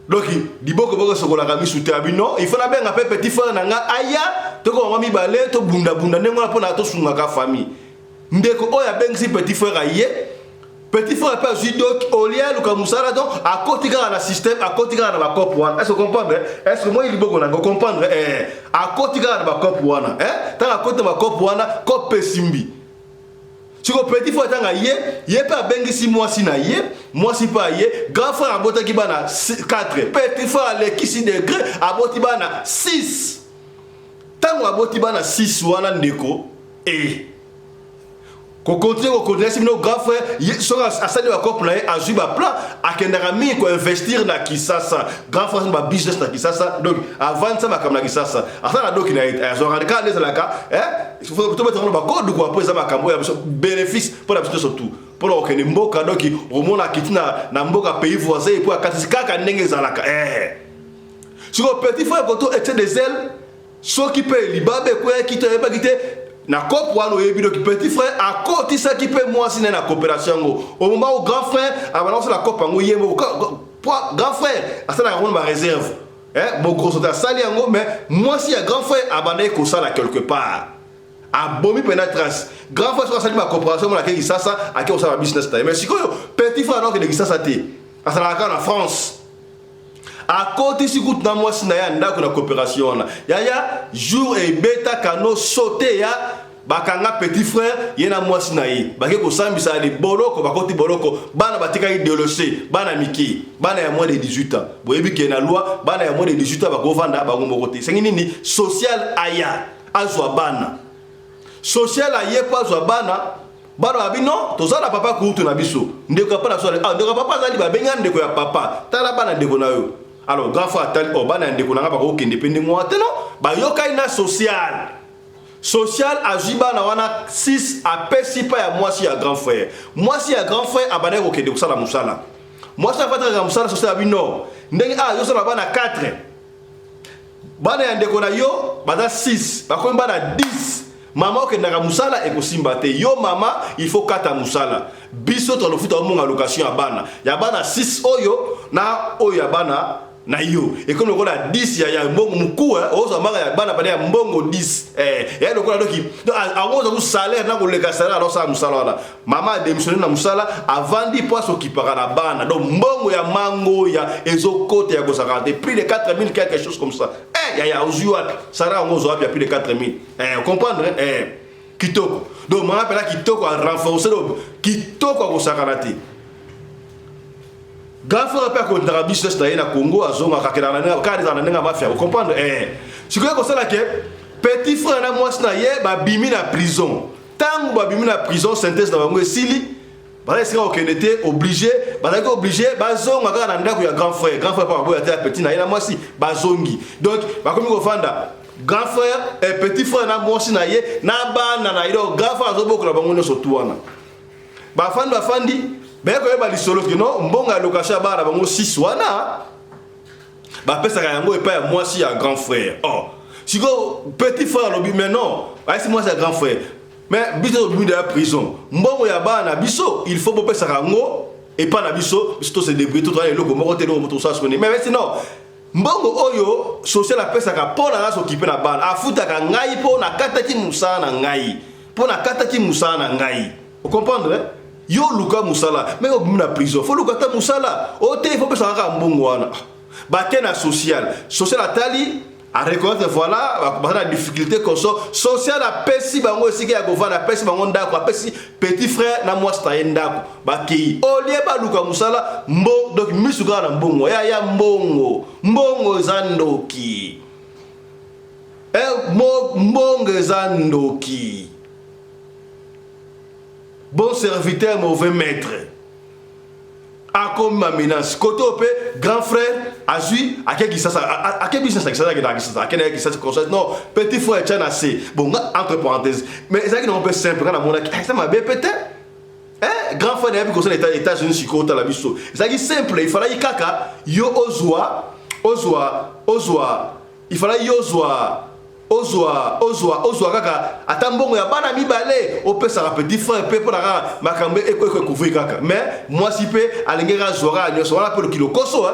doki diboko boko sokola ka misu te abino il faut na benga pe petit frère na nga aya to ko mami bale to bunda nengo na pona to sunga ka famille ndeko oya bengisi petit frère aye petit frère pas judok olia luka musala donc à côté dans le système à côté dans la cop one est-ce que comprendre est-ce que moi il boko na comprendre à côté dans la cop one tant à côté ma cop one cop simbi si ko petit frère tanga ye pas bengi si moi si na ye moi si pas ye grand frère abota ki bana 4 petit frère le kisi degré aboti bana 6 tant aboti bana 6 wana ndeko continue si nos grands frères sont à ça de la couple là azui ba plan akendaka mi ko investir na kisasa grand frère ba business na kisasa donc avant ça ma kamna kisasa asa na doki na azo radical les la ka il faut to mettre ba code ko après ça ma kambo ya bénéfice pour la business surtout pour le kene mboka donc au monde akitina na mboka pays voisin et pour akatisi kaka ndenge zalaka sur petit frère koto était des ailes so qui peut libabe ko qui te ba kite na cop wano yebido ki petit frère a côté ça qui peut moi si na coopération au moment où grand frère a balancé la cop ngo yemo grand frère a ça na ma réserve bon gros ça sali ngo mais moi si a grand frère a bandé ko ça là quelque part a bomi pénétrance grand frère so sali ma coopération na ki ça a ki ça business time mais si ko petit frère donc de ça te a ça la en France à côté si gout na moi sinaya ndako na coopération na yaya jour et beta kano sauter ya bakanga petit frère yena moi sinayi bake ko sambisa les boloko bakoti boloko bana batika idéologie bana miki bana ya moins de 18 ans boyebi ke na loi bana ya moins de 18 ans bako vanda bango kote sengi nini social aya azwa bana social aye pa azwa bana bana abino tozala papa kutu na biso ndeko pa na so ndeko papa zali ba benga ndeko ya papa tala bana ndeko na yo alors grand frère tali bana ndeko na nga bako kende pende moi te non ba yoka ina social ajiba na wana 6 a pesi pa ya moi si ya grand frère abane ko kende kusala musala moi ça va être musala social abino ndenge yo sala bana 4 bana ya ndeko na yo bana 6 bakomi bana 10 mama okendaka musala ekosimba te yo mama il faut kata musala biso to lofuta omonga location ya bana 6 oyo na oyo ya bana na yo et comme on a 10 ya mbongo mukuu ozo mara ya bana bana ya mbongo 10 ya lokola doki awoza ku salaire na ko leka salaire alors ça musala na mama a démissionné na musala avant di poids okipaka na bana donc mbongo ya mango ya ezokote ya kosaka te plus de 4000 quelque chose comme ça ya ozuwa sara ngozo apia plus de 4000 comprendre kitoko donc mama pela kitoko a renforcer kitoko kosaka na te grand frère pas contre la business na Congo azonga kakela na kadi za na mafia vous comprendre si ko ça là que petit frère na moi na ye ba bimi na prison tangu ba bimi na prison synthèse na bango sili ba est était obligé ba zonga kaka na ndako ya grand frère pas boya te petit na ye na moi si ba zongi donc ba komi ko fanda grand frère et petit frère na moi na ye na bana na ilo grand frère azoboko na bango no sotuana ba fandi Mais quand il y a des solos qui non, bon à location à bas, on 6 wana. Bah pesa kayango et pas moi si un grand frère. Oh, si go petit frère lobi mais non, c'est moi c'est grand frère. Mais biso lobi de la prison. Mbongo ya ba na biso, il faut pesa kayango et pas na biso, biso se débrouiller tout les loko moko telo moto ça sonner. Mais sinon mbongo oyo social pesa ka pona na s'occuper na bana. Afuta ka ngai po na kata ki musana ngai. Po na kata ki musana ngai. Vous comprenez? Yo luka musala, mais au na prison, faut luka ta musala. Ote il faut pesa ka mbongo wana. Bakena social atali a reconnaître voilà la difficulté comme ça social a pesi bango aussi ki ya govana a pesi bango ndako a pesi petit frère na moi sta ndako baki olie ba luka musala mbo donc misuka na mbongo ya mbongo zandoki mbongo zandoki bon serviteur mauvais maître. A comme ma menace, côté opé, grand frère, Azui, à quel business non, petit frère, tu as assez. Bon, entre parenthèses, mais ça qui n'est pas simple, quand on a ça m'a bien peut-être. Grand frère, il y a plus que États-Unis, si côté la biso. Ça qui est simple, il fallait y kaka, yo ozwa, il fallait yozwa. Ozwa kaka atambongo ya bana mibale opesa ka petit frère pe pour la makambe eko couvrir kaka mais moi si pe alingera zora nyoso wala pe kilo koso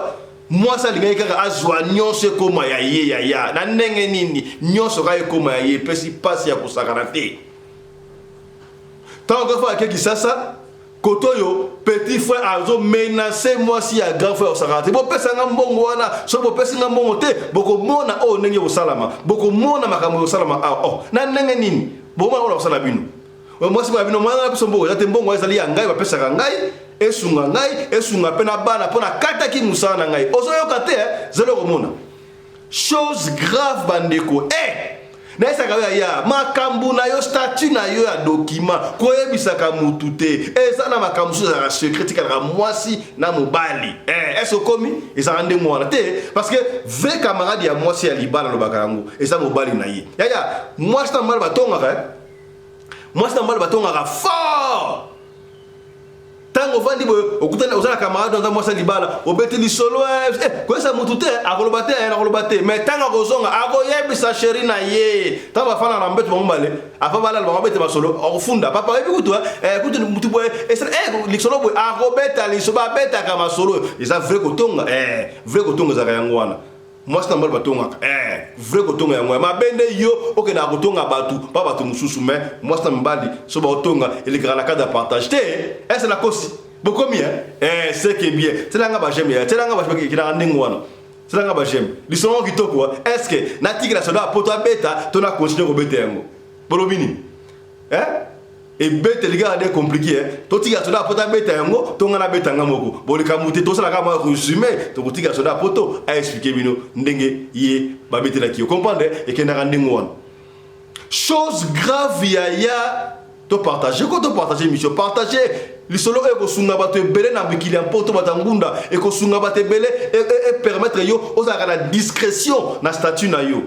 moi ça lingera kaka azwa nyonso koma ya na ndenge nini nyonso ka ekoma ya ye pesi passe ya kusakana te tant que fois ke kisasa kotoyo petit frère azo menacer moi si ya grand frère osakate bo pesa nga mbongo wana so bo pesa nga mbongo te boko mona o ndenge osalama boko mona makambo osalama na ndenge nini bo mona ola osala bino moi si ba bino mwana na mbongo ya te mbongo ezali ya ngai ba pesa ka ngai esunga pe na bana pona kata ki musana ngai ozoyoka te zelo komona chose grave bandeko na esaka ya makambu na yo statut na yo ya document koyebisaka mutu te eza na makambu ya secret ka mwasi na mobali eso komi eza ndenge mwana te parce que vrai camarade ya mwasi ya libala lo bakango eza mobali na ye ya mwasi na mobali batonga fort tango vandi bo okutana ozala camarade dans mwasa libala obeti li solo ko esa mutu te akolobate mais tango kozonga akoyebisa chéri na ye tamba fana na mbeto bombale afa bala ba mbeto ba solo okufunda papa ebi kutu kutu mutu boy esa li solo boy akobeta li soba beta kama solo eza vrai kotonga za yango wana mwasi na mbala batonga vrai kotonga yango mabende yo okena kotonga batu pa batu mususu mais mwasi na mbali so ba otonga ele grana kada partage te c'est la kosi bokomi c'est que bien c'est là nga ba j'aime c'est là nga ba ki na ndingo wana c'est là nga ba j'aime li songo kitoko est-ce que natikila soda poto beta to na continuer ko beta yango bolobini et bête les gars est compliqué to tika soda pota beta yango to ngana beta ngamoko bolika muté to sala kama résumé to tika soda poto a expliquer bino ndenge ye ba beta la ki comprendre et que na ndingo wana chose grave ya to partager mission partager li solo e ko sunga bato belé na bikili ampoto batangunda e ko sunga bato belé et permettre yo osaka la discrétion na statut na yo.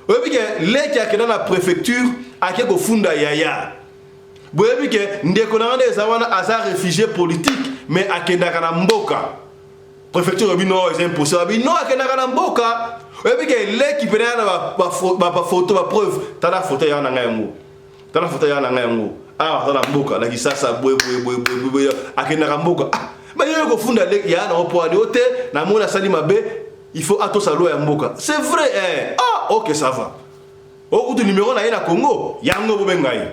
Oui, parce que les qui sont dans la préfecture, qui sont funda yaya. Oui, parce que nous avons des réfugiés politiques, mais qui sont dans Mboka. Préfecture, non, c'est impossible. Non, qui sont dans Mboka. Oui, parce que les qui prennent la photo, la preuve, tu as la photo dans Nangayango. Tu as la photo dans Nangayango. Ah, dans Mboka, là, qui ça, qui dans Mboka. Mais il y a des funda yaya, dans le point de hôtel, dans le salima B. Il faut atos à l'eau et Mboka. C'est vrai, ok, ça va. Au bout du numéro, il y a un Congo, il y a un Bengaï.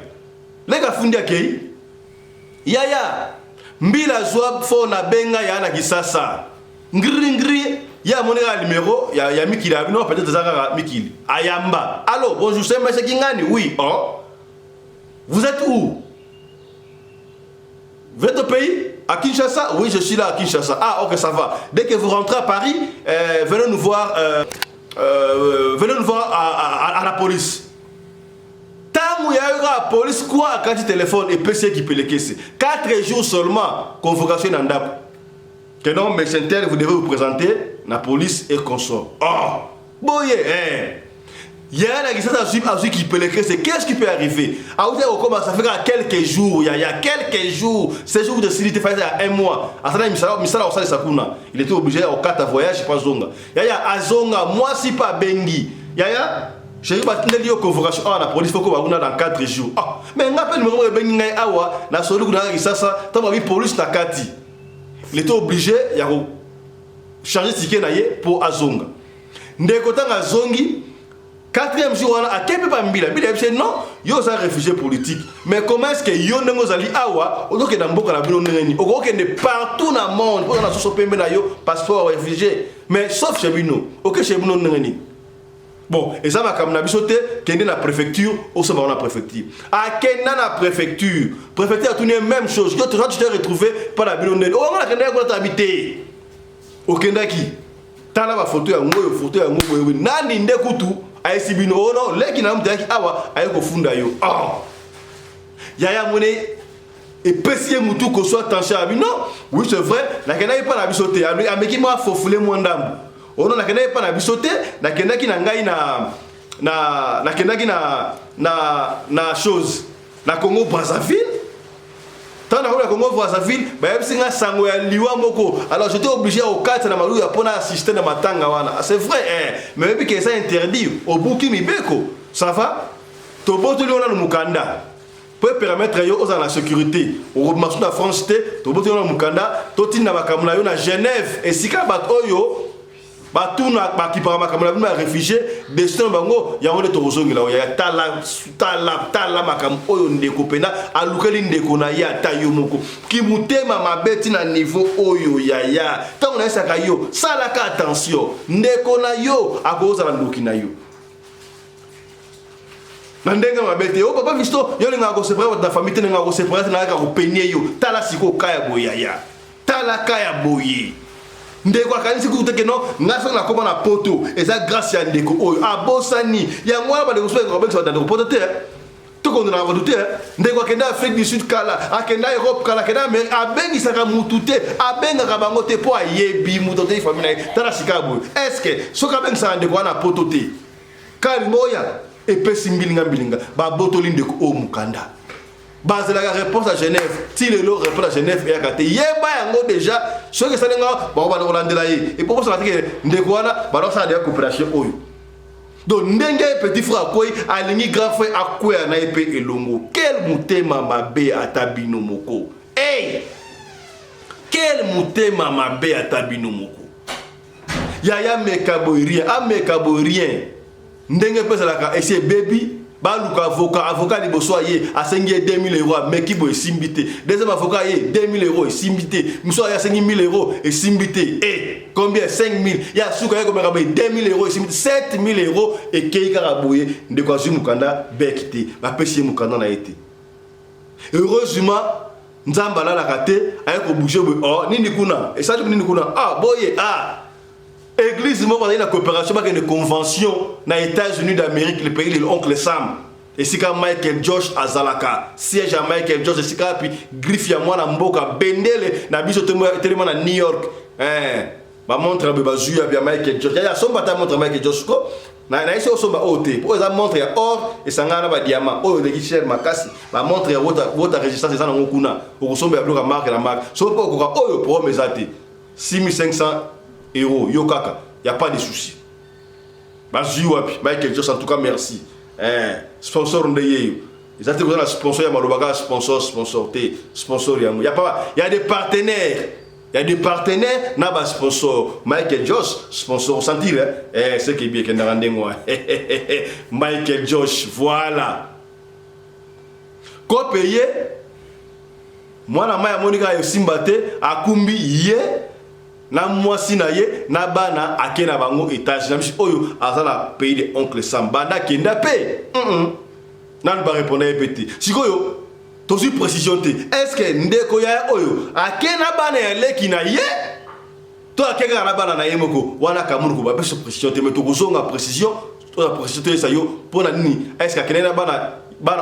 Les gars, fundi à qui? Yaya, Mbila Zouab, Fona Benga, Yana Gisasa. Ngri, il y a mon numéro, il y a Mikili, non, peut-être Zara Mikili. Ayamba. Allô, bonjour, c'est M. Kingani. Oui, vous êtes où? Vous êtes au pays? À Kinshasa? Oui, je suis là à Kinshasa. Ah, ok, ça va. Dès que vous rentrez à Paris, venez nous voir à la police. Tant qu'il y a eu la police, quoi, quand tu téléphones et PC qui peut les caisser. 4 jours seulement, convocation dans DAP. Que non, mais vous devez vous présenter, la police et consort. Oh, boye, Il y a un qui peut l'écrire, c'est qu'est-ce qui peut arriver. Ça fait quelques jours, il y a quelques jours, ces jours de Sili, il y a un mois. Il était obligé au 4 voyage, pas Zonga. Il y a Azonga, moi si pas Bengi. Il y a j'ai eu une convocation à la police dans 4 jours. Mais on appelle le Bengi Awa, na solu kuna risasa, tant que police na kati. Il était obligé de changer de ticket pour Azonga. Ndekota Azongi. 4e jour, à quel pas Mbila? Non, yo un réfugié politique. Mais comment est-ce que yo n'engozali awa, au lieu que dans Boka la Bino, au lieu que partout dans le monde, pour la société passeport réfugié. Mais sauf chez Bino, ok chez Bino n'engeni. Bon, et ça va comme na bisoté, qu'il y a la préfecture, ou ça va la préfecture. À quel na la préfecture? Préfecture a tourné la même chose. Yo tu t'es retrouvé par la Bino n'engeni. Oh, on a qu'un d'ailleurs qu'on habité. Au Kendaki. T'as la photo à moi, nani ndekutu. Aïsi bino non leki na mutaki awa ayeko funda yo yaya mone et pesier mutu ko soit tension abino oui c'est vrai na kena pas na bisoté ameki ma fofule mo ndambu ono na kena pas na bisoté na kena ki na ngai na kena ki na chose na Congo Brazzaville. Tant que Congo Brazzaville, sango ya liwa moko. Alors j'étais obligé au 4 na malu ya pona assister na matanga wana. C'est vrai mais même que ça interdit au buki mibeko. Ça va? To boto li ona no mukanda. Pour permettre yo aux la sécurité. Au marché na France to boto li ona mukanda, to tinna bakamuna yo na Genève et sika bat oyo batuna bakipara makamuna bima réfugié destin bango yango de tozongela ya tala makam oyo ndeko pena alukeli ndeko na ya tayo moko ki mutema mabeti na niveau oyo ya tango na esaka yo salaka attention ndeko na yo akoza na ndoki na yo na ndenge mabeti o papa visto yo linga ko séparer votre famille tenga ko séparer na ka ko peigner yo tala siko kaya boya tala kaya boye ndeko akanisi kuteke no ngasa na koma na poto eza grâce ya ndeko oyo abosani ya ngwa ba ndeko so ko bekso ndeko poto te to ko na ba te ndeko akenda Afrique du Sud kala akenda Europe kala akenda mais abengi saka mutute abenga ka bango te po ayebi mutote famille na tala sikabu est-ce que so ka bengi sa ndeko na poto te kali moya e pesi mbilinga ba botoli ndeko o mukanda. Basé la réponse à Genève, si le lot répond à Genève et à Kate, yeba yango déjà, ce que ça n'est pas, on va le Hollandais là, et pour ça, ndekwana, bah ça a des coopérations oyo. Donc ndenge petit frère quoi, alingi grand frère à quoi na épée et longo. Quel mutema mabe atabino moko. Hey, quel mutema mabe atabino moko. Yaya mekabo rien, ndenge pesa la ka, et c'est baby. Baluka avocat liboso ye asengi 2000 euros meki bo esimbité deuxième avocat ye 2000 euros esimbité muso ya asengi 1000 euros esimbité et combien 5000 ya suka ya komeka 2000 euros esimbité 7000 euros et keika raboye ndeko azu mukanda bekité ba pesi mukanda na été heureusement nzamba la kate ayeko bouger oh nini kuna et ça nini kuna boye Église, moi, il y a une coopération, il y a une convention dans les États-Unis d'Amérique, le pays de l'oncle Sam. Et c'est quand Michael Josh à Zalaka, siège à Michael Josh, et c'est quand puis griffe à moi dans Mboka, Bendele, na biso tellement à New York. Ma montre à Bebazu, à Michael Josh. Il y a son bataille montre à Michael Josh. Na ici au somba OT. Pour les montre à or et sangana ba diamant. Oh le guichet makasi. Ma montre à votre résistance ça dans kuna. Au somba à bloc marque la marque. So pas ko oh pour mes athées. 6500 euros, Yokaka, il n'y a pas de souci. Michael Josh, en tout cas, merci. Sponsor, il y a des sponsors, il y a des partenaires. Il y a des partenaires, n'a pas sponsor. Michael Josh, sponsor, sentir, c'est qui est bien qu'il y a moi. Michael Josh, voilà. Quoi payer? Moi, la maille Monica et Simbate, à Kumbi, hier. Na mwasi na ye na bana akena bango étage na biso oyo azala pays de oncle Sam banda kenda pe na ba répondre répéter sikoyo to suis précision te est-ce que ndeko ya oyo akena bana ya leki na ye to akena na bana na ye moko wana kamunu ko ba biso précision te mais to kozonga précision to la précision te sayo pona nini est-ce que akena na bana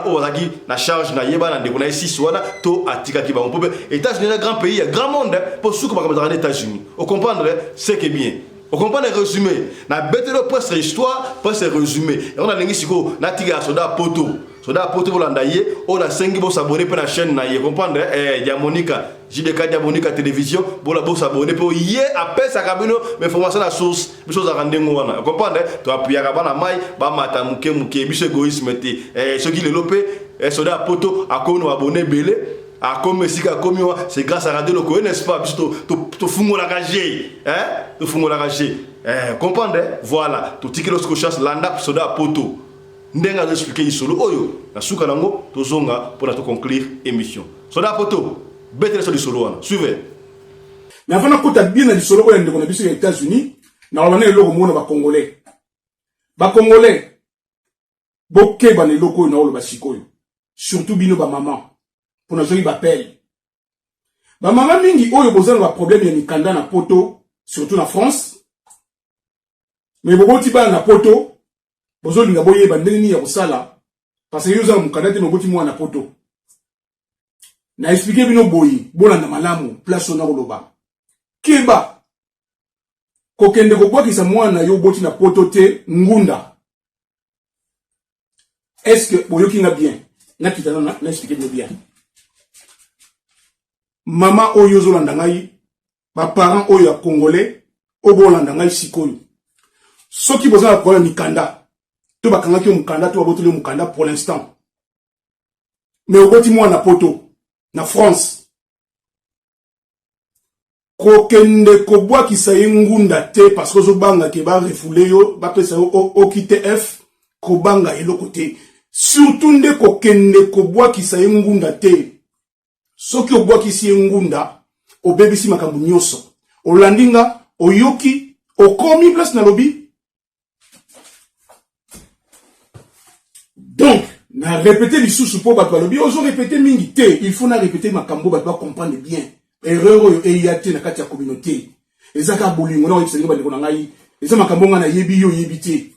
ozaki na charge na yeba na ndeko na 6 wana to atika ki ba on peut États-Unis un grand pays, un grand monde pour ceux qui sont aux États-Unis. Vous comprenez, c'est que bien. On comprend les résumés. Na bête de presse histoire, presse résumé. Et on a lingi siko na tiga soda poto. Soda poto volandaye, on a 5 bo s'abonner pour la chaîne na ye. Comprendre Diamonica, JDK Diamonica télévision, bo la bo s'abonner pour yé appel sa kabino mais formation la source, biso za randengo wana. Comprendre to appuyer ka bana mai, ba mata muke biso égoïsme te. Ce qui le lopé, soda poto a kono abonné belé. A comme c'est grâce à Radio Loco, n'est-ce pas? Tu fous la gagé, hein? Tu fous la gagé. Comprendre? Voilà. Tu tiques le scotchas, l'anda soda poto. N'enga d'expliquer solo. Oyo, la soukalango, tu zonga pour te conclure émission. Soda poto, bête sur le solo. Suivez. Mais avant de côté bien le solo, on est aux États-Unis. Na on est le monde ba congolais. Ba congolais. Boké ba ne loko na olo ba sikoyo. Surtout bino ba maman. Pour nous jouer bapel. Ba maman mingi oyo bozana ba problème ya mikanda na poto, surtout na France. Mais boboti ba na poto, bozo linga boye ba ndeni ya kosala parce que yoza mukanda te boboti mwa na poto. Na expliquer bino boye, bolanda malamu, place na koloba. Keba kokende kobwakisa mwana yo boti na poto te ngunda. Est-ce que boyoki nga bien? Na kitana na expliquer bien. Maman oyo zolanda ngai, ba parents oyo ya congolais, obolanda ngai sikoyo. Soki bozala kola mikanda, to bakanga ki mukanda to babotole mukanda pour l'instant. Mais oboti mwa na poto na France. Kokende kobwa kisaye ngunda te parce que zobanga ke ba refoulé yo, ba pesa yo OKTF kobanga eloko te. Surtout nde kokende kobwa kisaye ngunda te. Soki obwaki si ngunda, obebisi makambu nyonso. Olandinga, oyoki, okomi place na lobby. Donc, na répéter l'issue pour battre lobby. Ozo répéter mingi te. Il faut na répéter makambu battre comprendre bien. Erreur oyo eyate na kati ya communauté. Ezaka bolingo na oyebisa ba ndeko na ngai. Eza makambu nga na yebi yo yebi te.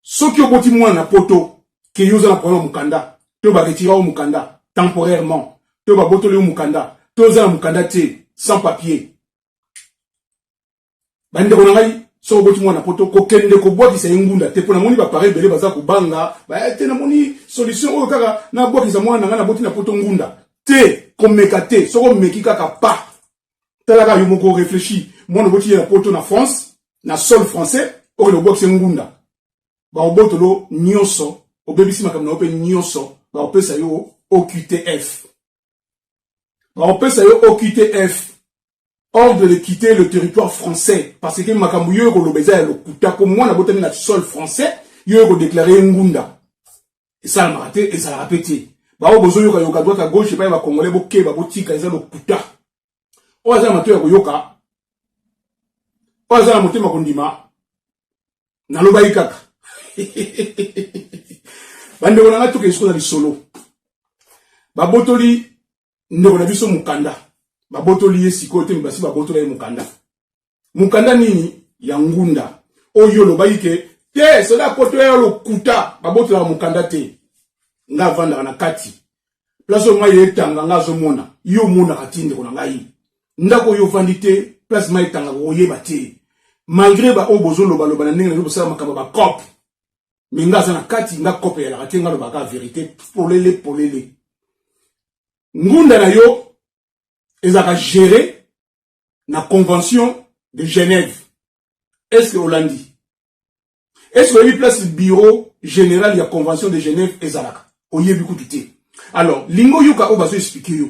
Soki oboti mwana na poto, ke yoza na problème mukanda, to ba retira au mukanda temporairement. To ba botole mukanda, to za mukanda te sans papier. Bande ko ngai so boti mwana poto ko kende ko bwaki sa ngunda te pona moni ba pare bele baza ko banga, ba te na moni solution oyo kaka na bwaki sa mwana na boti na poto ngunda. Te ko mekate, so ko meki kaka pa. Tala ka yo moko réfléchir, mwana boti na poto na France, na sol français, o le bwaki sa ngunda. Ba obotolo nyonso, obebisi makamna ope nyonso, ba opesa yo OQTF. On peut savoir OQTF, ordre de quitter le territoire français, parce que makambu yo ko lobeza le kuta ko mwana botami na sol français, yo ko déclarer ngunda. Et ça m'a raté et ça l'a répété. Ba o bozo yo ka droite à gauche pas ba congolais boké ba botika eza le kuta. O za mato ko yoka. O za moto makondima. Na loba ikaka. Bande ko na tuke sikola li solo. Ba botoli ndeko na biso mukanda babotoli ye sikoyo te mbasi babotola ye mukanda mukanda nini ya ngunda oyo lobayike te soda poto ya lokuta babotola mukanda te nga vanda na kati place ngai yetanga nga zo mona yo mona katinde ko ngai ndako yo vandi te place mai tanga ko yeba te malgré ba obozo loba loba na ndenge zo sala makamba ba cop minga za na kati nga cop ya la katenga loba ka vérité polele ngunda na yo ezaka géré na convention de Genève. Est-ce que Hollandi? Est-ce que y place bureau général de la convention de Genève ezalaka? Oyebi kututé. Alors, lingo yoka obazo expliquer yo.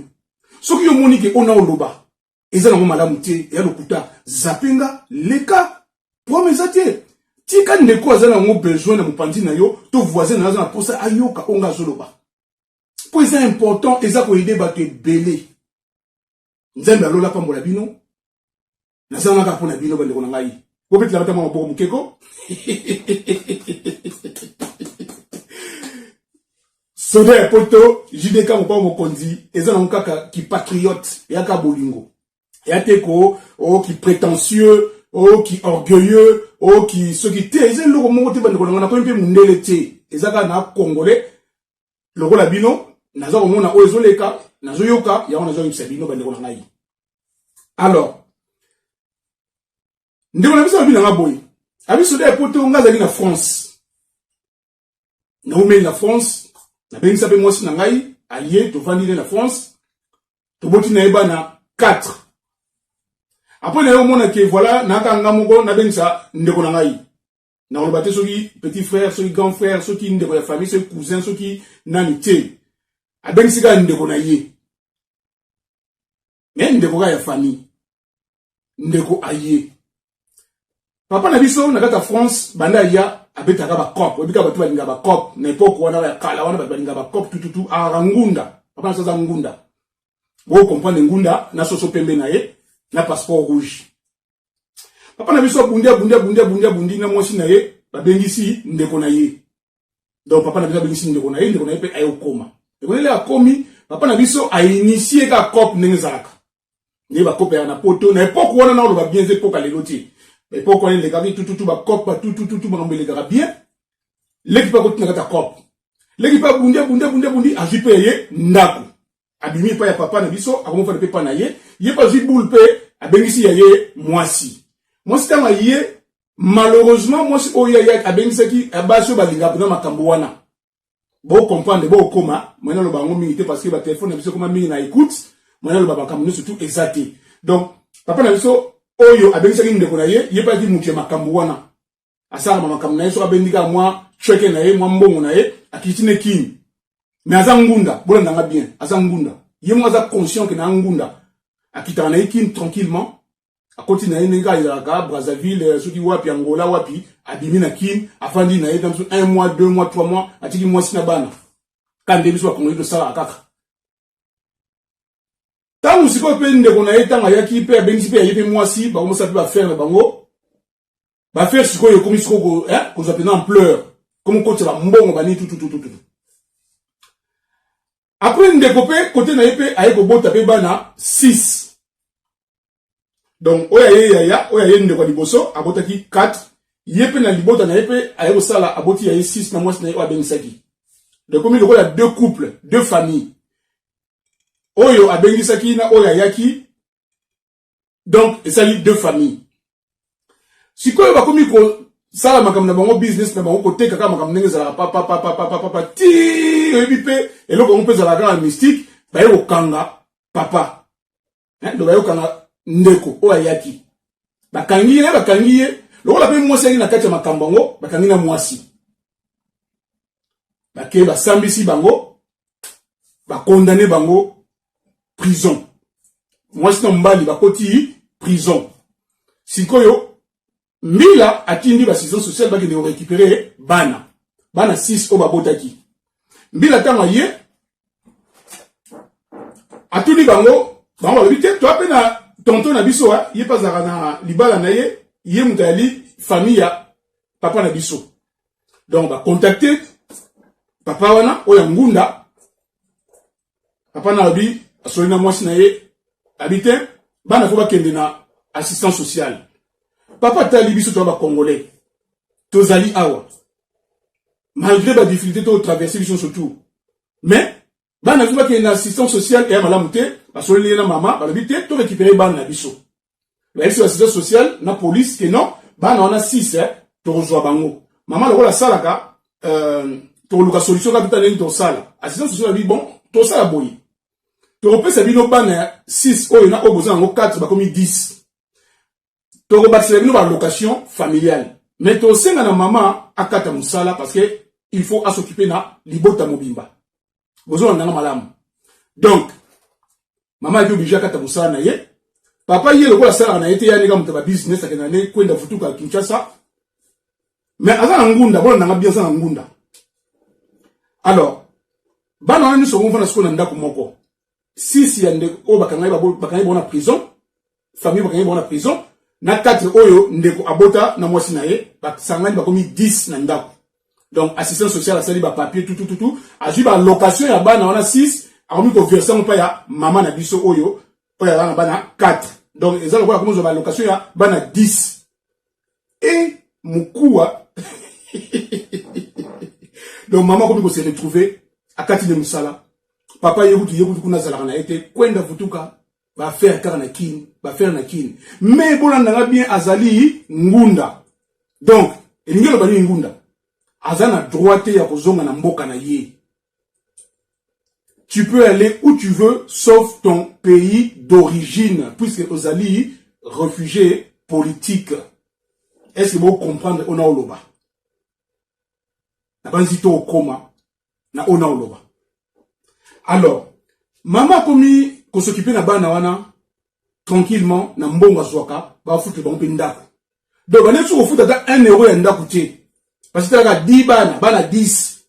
Soki yo monike ona oloba. Ezana mo malamu te ya lokuta zapenga leka pour mesate. Tika ndeko azana mo besoin na mopandi na yo, to voisin na posa ayoka onga zoloba. Pour ça important, et ça pour aider bateau belé. Nzembe alola pambola bino. Na sana ka pona bino bande ko ngai. Ko betla bata mo boko mukeko. Soda poto, JDK mo pa mo konzi, eza na nkaka ki patriote, ya ka bolingo. Ya teko o ki prétentieux, o ki orgueilleux, o ki ce qui te, eza lo mo te bande ko na ko mpe mundele te. Eza ka na congolais. Le rôle bino nazo komona oyezoleka nazo yoka ya nazo yibisa bino bande ko ngai. Alors ndeko na biso bina ngaboy abiso de poto ngazali na France na umeli na France na bengisa pe mwasi na ngai allié to vandi na France to boti na eba na 4 après na yo mona ke voilà na kanga moko na bengisa ndeko na ngai na on batté soki petit frère soki grand frère soki ndeko ya famille soki cousin soki nani te a bengisa ndeko na ye mais ndeko ya famille ndeko aye papa na biso na kata France banda ya abetaka ba cop obika batu balinga ba cop na époque wana ya kala wana balinga ba cop tututu a ngunda papa na saza ngunda bo comprendre ngunda na soso pembe na ye na passeport rouge papa na biso bundi na mwasi na ye babengisi ndeko na ye donc papa na biso babengisi ndeko na ye pe ayo koma ndeko na ye akomi papa na biso a initié ka cop nengezaka ni ba cop ya na poto na époque wana na lo ba bien époque à l'éloti époque wana les gars tout ba cop tout ba ngambele ga bien l'équipe a continué ta cop l'équipe a bundi a jipe ye ndako abimi pa ya papa na biso akomo fa pe pa na ye pas jiboul pe abengisi ya ye mwasi tanga ye malheureusement mwasi oya ya abengisa ki abaso balinga na makambo wana bo comprendre bo koma mwana lo bango mingi te parce que ba téléphone na biso koma mingi na écoute mwana lo ba makambo surtout exacté donc papa na biso oyo abengisa ki ndeko na ye pas di mutie makambo wana asala makambo na ye so abendika mwa cheke na ye mwa mbongo na ye akitine kin mais azangunda bola ndanga bien azangunda ye mwa za conscient que na ngunda akitana na kin tranquillement a continuer nenga ilaka Brazzaville soki wapi Angola wapi abimi na kin afandi na ye dans 1 mois 2 mois 3 mois atiki mois sina bana kande biso ko ngito sala akaka tamu siko pe ndeko na ye tanga yaki pe abengisi pe yepe mwasi ba komosa pe ba faire bango ba faire siko yo komi siko ko ko zapena en pleurs comme ko tsa mbongo bani tout après ndeko pe côté na ye pe aye ko bota pe bana 6 donc oya ye ndeko liboso abotaki 4 yepe na libota na yepe ayo sala aboti ya 6 na mwasi na yo abengisaki de comme il y a 2 couples 2 familles oyo abengisaki na oya yaki donc esali 2 familles sikoyo bakomi ko sala makamna bango business na bango koteka kama makamnenge za papa ti ebipe eloko on peut za la mystique ba yo kanga papa do ba yo kanga ndeko o ayaki bakangi ye lokola pe mwasi na kati ya makambo ngo bakangi na mwasi bake basambisi bango bakondane bango prison mwasi na mbali bakoti prison sikoyo mbila atindi ba assistance sociale baki de récupérer bana 6 o babotaki mbila tanga ye atuni bango babite to apena tonton na biso ye pazaka na libala na ye mutali famille ya papa na biso donc ba contacter papa wana oya ngunda papa na bi asoli na mwasi na ye habite bana ko bakende na assistance sociale papa tali biso to ba congolais tozali awa malgré ba difficulté to traverser biso surtout mais bana ko bakende na assistance sociale et malamu te basoli na mama balabite to récupérer bana na biso la assistance sociale na police que non bana on a 6 to rejoindre bango mama lokola salaka to luka solution ka tutane to sala assistance sociale bi bon to sala boyi to repesa bino bana 6 oyo na oboza ngo 4 bakomi 10 to ko batela bino ba location familiale mais to senga na mama akata musala parce que il faut s'occuper na libota mobimba bozo na malamu donc mama est obligé akata musala na ye papa ye lokola sala na yete yani kama mtaba business akena ne kwenda futuka Kinshasa mais azana ngunda bona nga bien sana ngunda alors bana ni so ngofana siko na ndako moko sisi ya ndeko o bakangai bona prison famille bakangai bona prison na 4 oyo ndeko abota na mwasi na ye basangani bakomi 10 na ndako donc assistance sociale asali ba papier tout azui ba location ya bana wana 6 akomi ko verser pa ya mama na biso oyo ya bana 4 donc ezalo kwa komo ba location ya bana 10 et mukua donc maman komi ko se retrouver akati de musala papa yebutu kuna zala na été kwenda futuka va faire karnakin, va faire nakin. Mais bolanda bien azali ngunda. Donc, elingi lo bani ngunda. Azana droite ya kozonga na mboka na ye. Tu peux aller où tu veux, sauf ton pays d'origine, puisque ozali réfugié politique. Est-ce que vous comprenez on a oloba? Na banzito okoma na on a oloba. Alors, maman komi ko s'occuper na bana wana tranquillement na mbonga zwaka ba futu ba mpindako. Donc on est sur au foot à 1 euro ya ndako tie. Parce que là 10 bana 10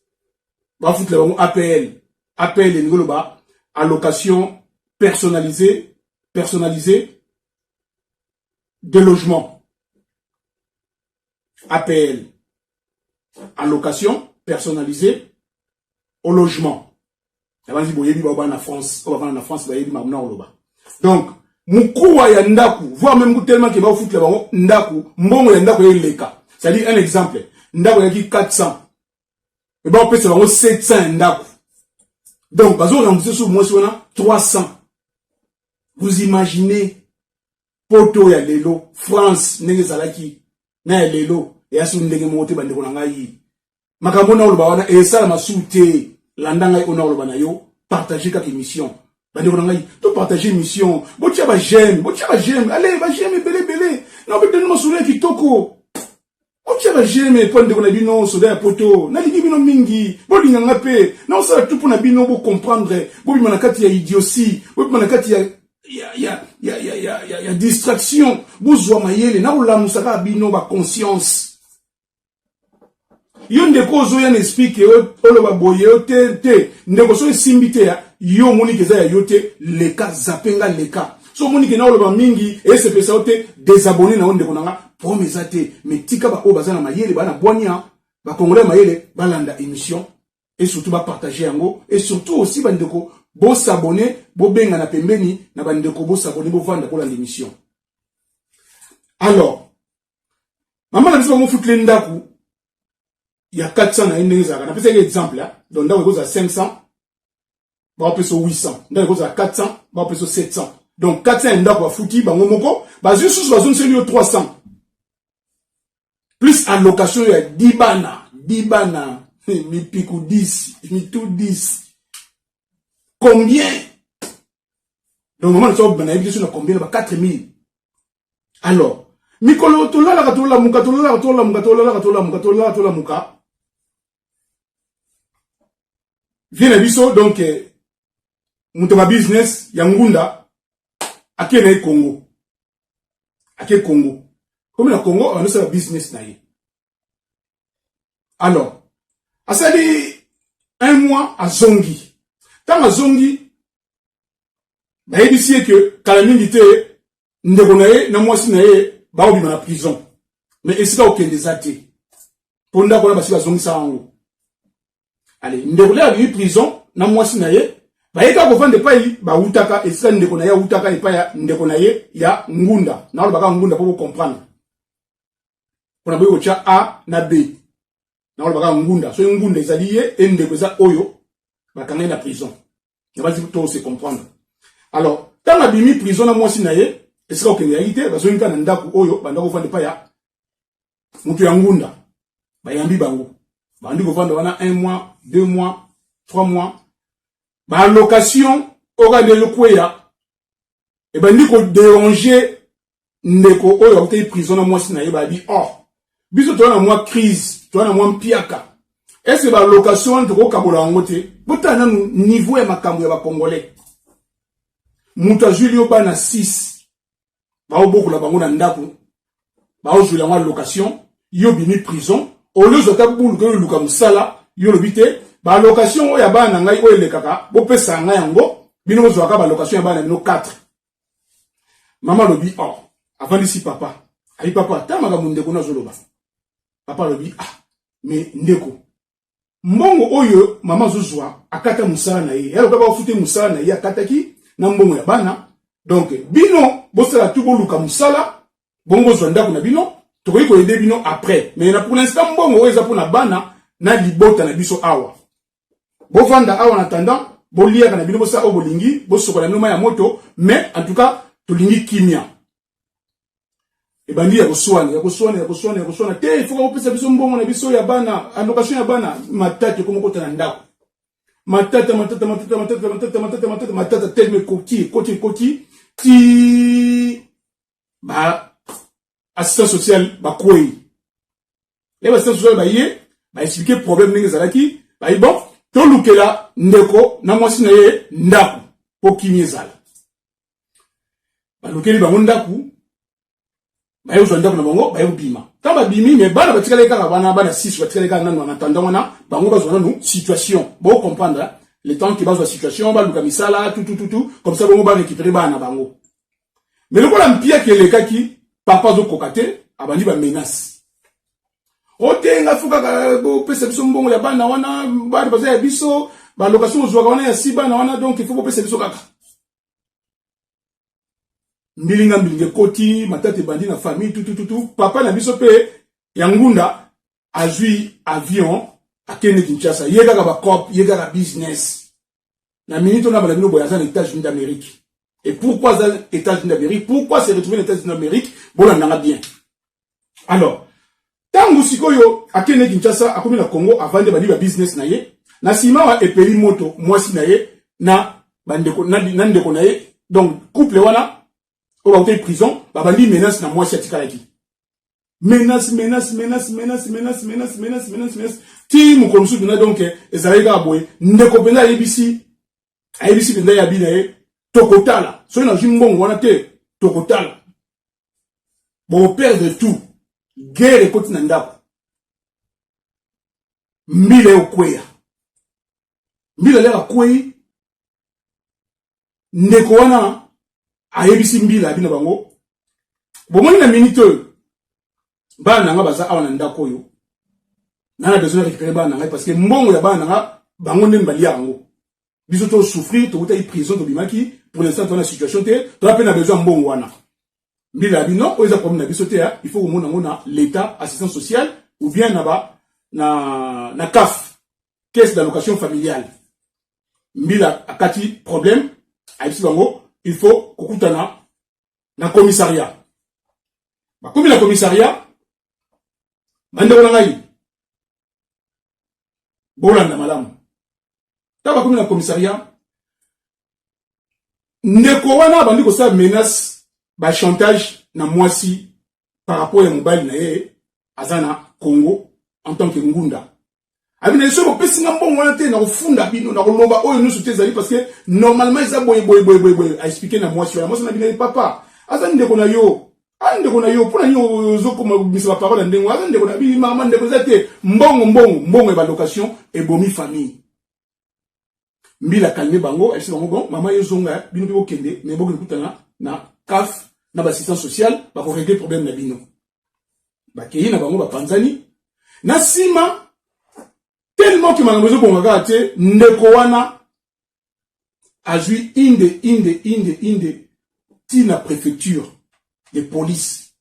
ba futu la APL. APL ngoloba allocation personnalisée de logement. APL allocation personnalisée au logement. Donc mukuwa ya ndaku voire même tellement que va foutre la ndaku mbongo ya ndaku leka. C'est-à-dire un exemple, ndaku ya ki 400 et ben on peut se avoir 700 ndaku. Donc bazo rembourser sur moi sur 300. Vous imaginez poto ya lelo France ndenge zalaki na ya lelo ya su ndenge mote bande ko ngai makambo na oloba wana esala masute landanga ona oloba na yo partager kaka émission bande ko ngai to partager émission botia ba j'aime allez ba j'aime belé na be donner masule kitoko botia ba j'aime pande ko na bino soda ya poto na lingi bino mingi bolinga ngape na osala tout pour na bino bo comprendre bo bima na kati ya idiotie bo bima na kati ya distraction bozwa mayele na ulamusaka bino ba conscience yo ndeko zo ya n'explique oloba boye te ndeko so simbite ya yo monike za ya yote leka zapenga leka so monike na oloba mingi et se pesa ote désabonner na ndeko nanga promesate mais tika ba obaza na mayele bana bonia ba congolais mayele balanda émission et surtout ba partager yango et surtout aussi ba ndeko bo s'abonner bo benga na pembeni na ba ndeko bo s'abonner bo vanda ko la l'émission. Alors maman na biso mo futle ndaku il y a 400 na ndenge zaka na pesa exemple là donc ndako ko za 500 ba peso 800 ndako ko za 400 ba peso 700 donc 400 ndako ba futi bango moko ba juste ba zone celui 300 plus allocation ya 10 bana mi piku 10 mi tout 10 combien donc moment ça bana yebi sur combien ba 4000 alors mikolo tola muka vient à biso donc mutoma business ya ngunda akena Congo comme na Congo on a ça business na ye alors asali un mois à zongi tant à zongi ba yebisi que calamité ndeko na ye na mwasi na ye ba obima na prison mais esika okende zate ponda kona basi bazongisa ango allez ndeko la bi prison na mwasi na ye ba yeka ko vande pai ba utaka esika ndeko na ye utaka epa ya ndeko na ye ya ngunda na lo baka ngunda pour comprendre pona boyo cha A na B na lo baka ngunda so ngunda ezali ye e ndeko za oyo ba kanga na prison na ba tout se comprendre alors tant abimi prison na mwasi na ye esika okende ya ite bazo nika na ndaku oyo banda ko vande pa ya mutu ya ngunda bayambi bango bandi ko vande wana 1 mois 2 mois 3 mois ba location oka de lokweya e bandi ko déranger ndeko oyo okte prison na mwasi na ye ba di biso to na moi crise to na moi mpiaka est-ce ba location ndeko kabola ngote botana niveau ya makambo ya ba congolais mutu azulio bana 6 ba oboko la bango na ndako ba ozula ngwa location yo bimi prison au lieu de tabulu que luka musala yo lobité ba location ya bana ngai o elekaka bo pesa ngai yango bino zo ka ba location ya bana bino 4 mama lobi avant d'ici papa ayi papa tama ka mundeko na zoloba papa lobi mais ndeko mbongo oyo mama zozwa akata musala na ye yalo ka ba fute musala na ye akataki na mbongo ya bana donc bino bosala tout boluka musala bongo zonda kuna bino tokoyi ko aider bino après mais na pour l'instant mbongo eza pour na bana na libota na biso awa bo vanda awa en attendant bolia kana bino bosa o bolingi bosokola noma ya moto, mais en tout cas tolingi kimia. Et bandi ya koswana te il faut ko pesa biso mbongo na biso ya bana, allocation ya bana matata ko moko tana ndako. Matata tellement coquille ti ba assistance sociale ba koyi. Les assistance sociale ba yé ba expliquer problème ningi zalaki ba bon to lukela ndeko na mwasi na ye ndaku po kimia zala. Ba lukeli ba ndaku ba yo zonda na bango ba yo bima. Tamba bimi mais bana batikala kaka bana 6 batikala kaka nanu en attendant wana bango bazona nous situation. Bon comprendre le temps qui base la situation ba luka misala tout comme ça bango ba récupérer bana bango. Mais le problème pire que les cas qui papa zo kokate abandi ba menace. Otenga fuka bo pesa biso mbongo ya bana wana ba baza ya biso ba location zo wana ya si bana wana donc il faut pesa biso kaka. Mbilinga koti matate bandi na famille tout papa na biso pe yangunda azui avion akene Kinshasa yega ka ba corp yega ka business na minute na balabino boyaza na États-Unis d'Amérique. Et pourquoi les États-Unis d'Amérique? Pourquoi se retrouver les États-Unis d'Amérique? Bon on a bien. Alors tangu sikoyo akene Kinshasa akomi na Congo avande bali ba business na ye na sima wa epeli moto mwasi na ye na bandeko na ndeko na ye donc couple wana au ba prison ba bali menace na mwasi atikalaki menace ti mukomsu dina donc ezalika boye ndeko penda ABC penda ya bina ye tokotala so na jimbongo wana te tokotala bon perdre tout guerre koti na ndako mbile okweya mbile leka kwei ndeko wana ayebisi mbila bina bango bomoni na minute bana nga baza awa na ndako yo nana besoin de récupérer bana nga parce que mbongo ya bana nga bango ndeni balia yango biso to souffrir to uta prison to bimaki pour l'instant to na situation te to a peine besoin mbongo wana mbila bino oza problème na biso te il faut mona ngona l'état assistance sociale ou bien na CAF caisse d'allocation familiale mbila akati problème ayebisi bango il faut kukutana na commissariat. Ba komi na commissariat bande wala ngai. Bolanda malamu. Ta ba komi na commissariat ndeko wana bandi ko sa menace ba chantage na mwasi par rapport à mobile na ye azana Congo en tant que ngunda. Abina yeso ko pesinga mbongo wana te na kufunda bino na kolomba oyo nusu te zali parce que normalement isa boy a expliquer na mwasi na bina papa azani ndeko na yo ndeko na yo pona yo zoko misa parole ndengo azani ndeko na bi mama ndeko zate mbongo ba location et bomi famille mbila kalme bango elle se bango bon mama yo zonga bino bi okende mais bogo kutana na CAF na ba assistance sociale ba ko régler problème na bino ba keyi na bango ba panzani na sima tellement que makambo bon ngate ndeko wana azui inde tina préfecture de police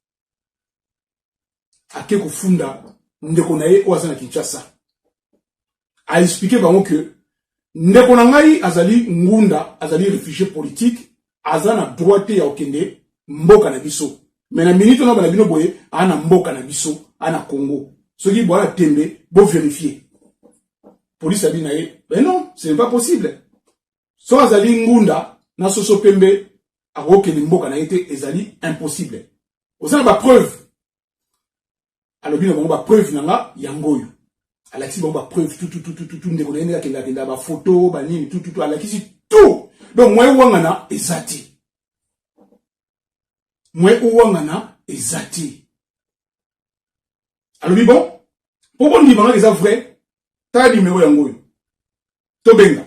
ake kufunda ndeko na ye oza na Kinshasa a expliqué bango que ndeko na ngai azali ngunda azali réfugié politique azana droite ya okende mboka na biso mais na minute na bana bino boye ana mboka na biso ana Congo soki boana tembe bo vérifier police a dit nae, ben non, ce n'est pas possible. So azali ngunda, na soso pembe, a roke de mboka na été, ezali impossible. Ozana ba preuve. Alors bien, ba preuve nanga, yangoyo. Alaki ba preuve, tout, ndeko na yene kenda ba photo, ba nini, tout, alaki tout. Donc, moi, wangana, ezati. Moi, wangana, ezati. Alors bon, pour bon dire, c'est vrai, ta numéro yangoyo tobenga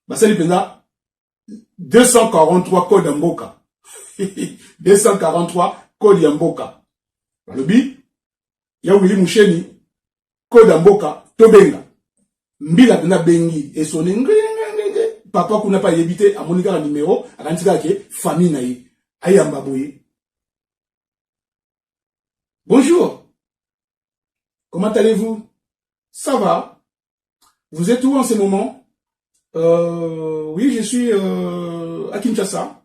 basali penza 243 code ya mboka 243 code ya mboka balobi ya Willy Musheni code ya mboka tobenga mbila penza bengi esone papa kuna pa yebite amonika la numéro akantika ke famille na ye ayamba boye. Bonjour, comment allez-vous? Ça va? Vous êtes où en ce moment? Oui, je suis à Kinshasa.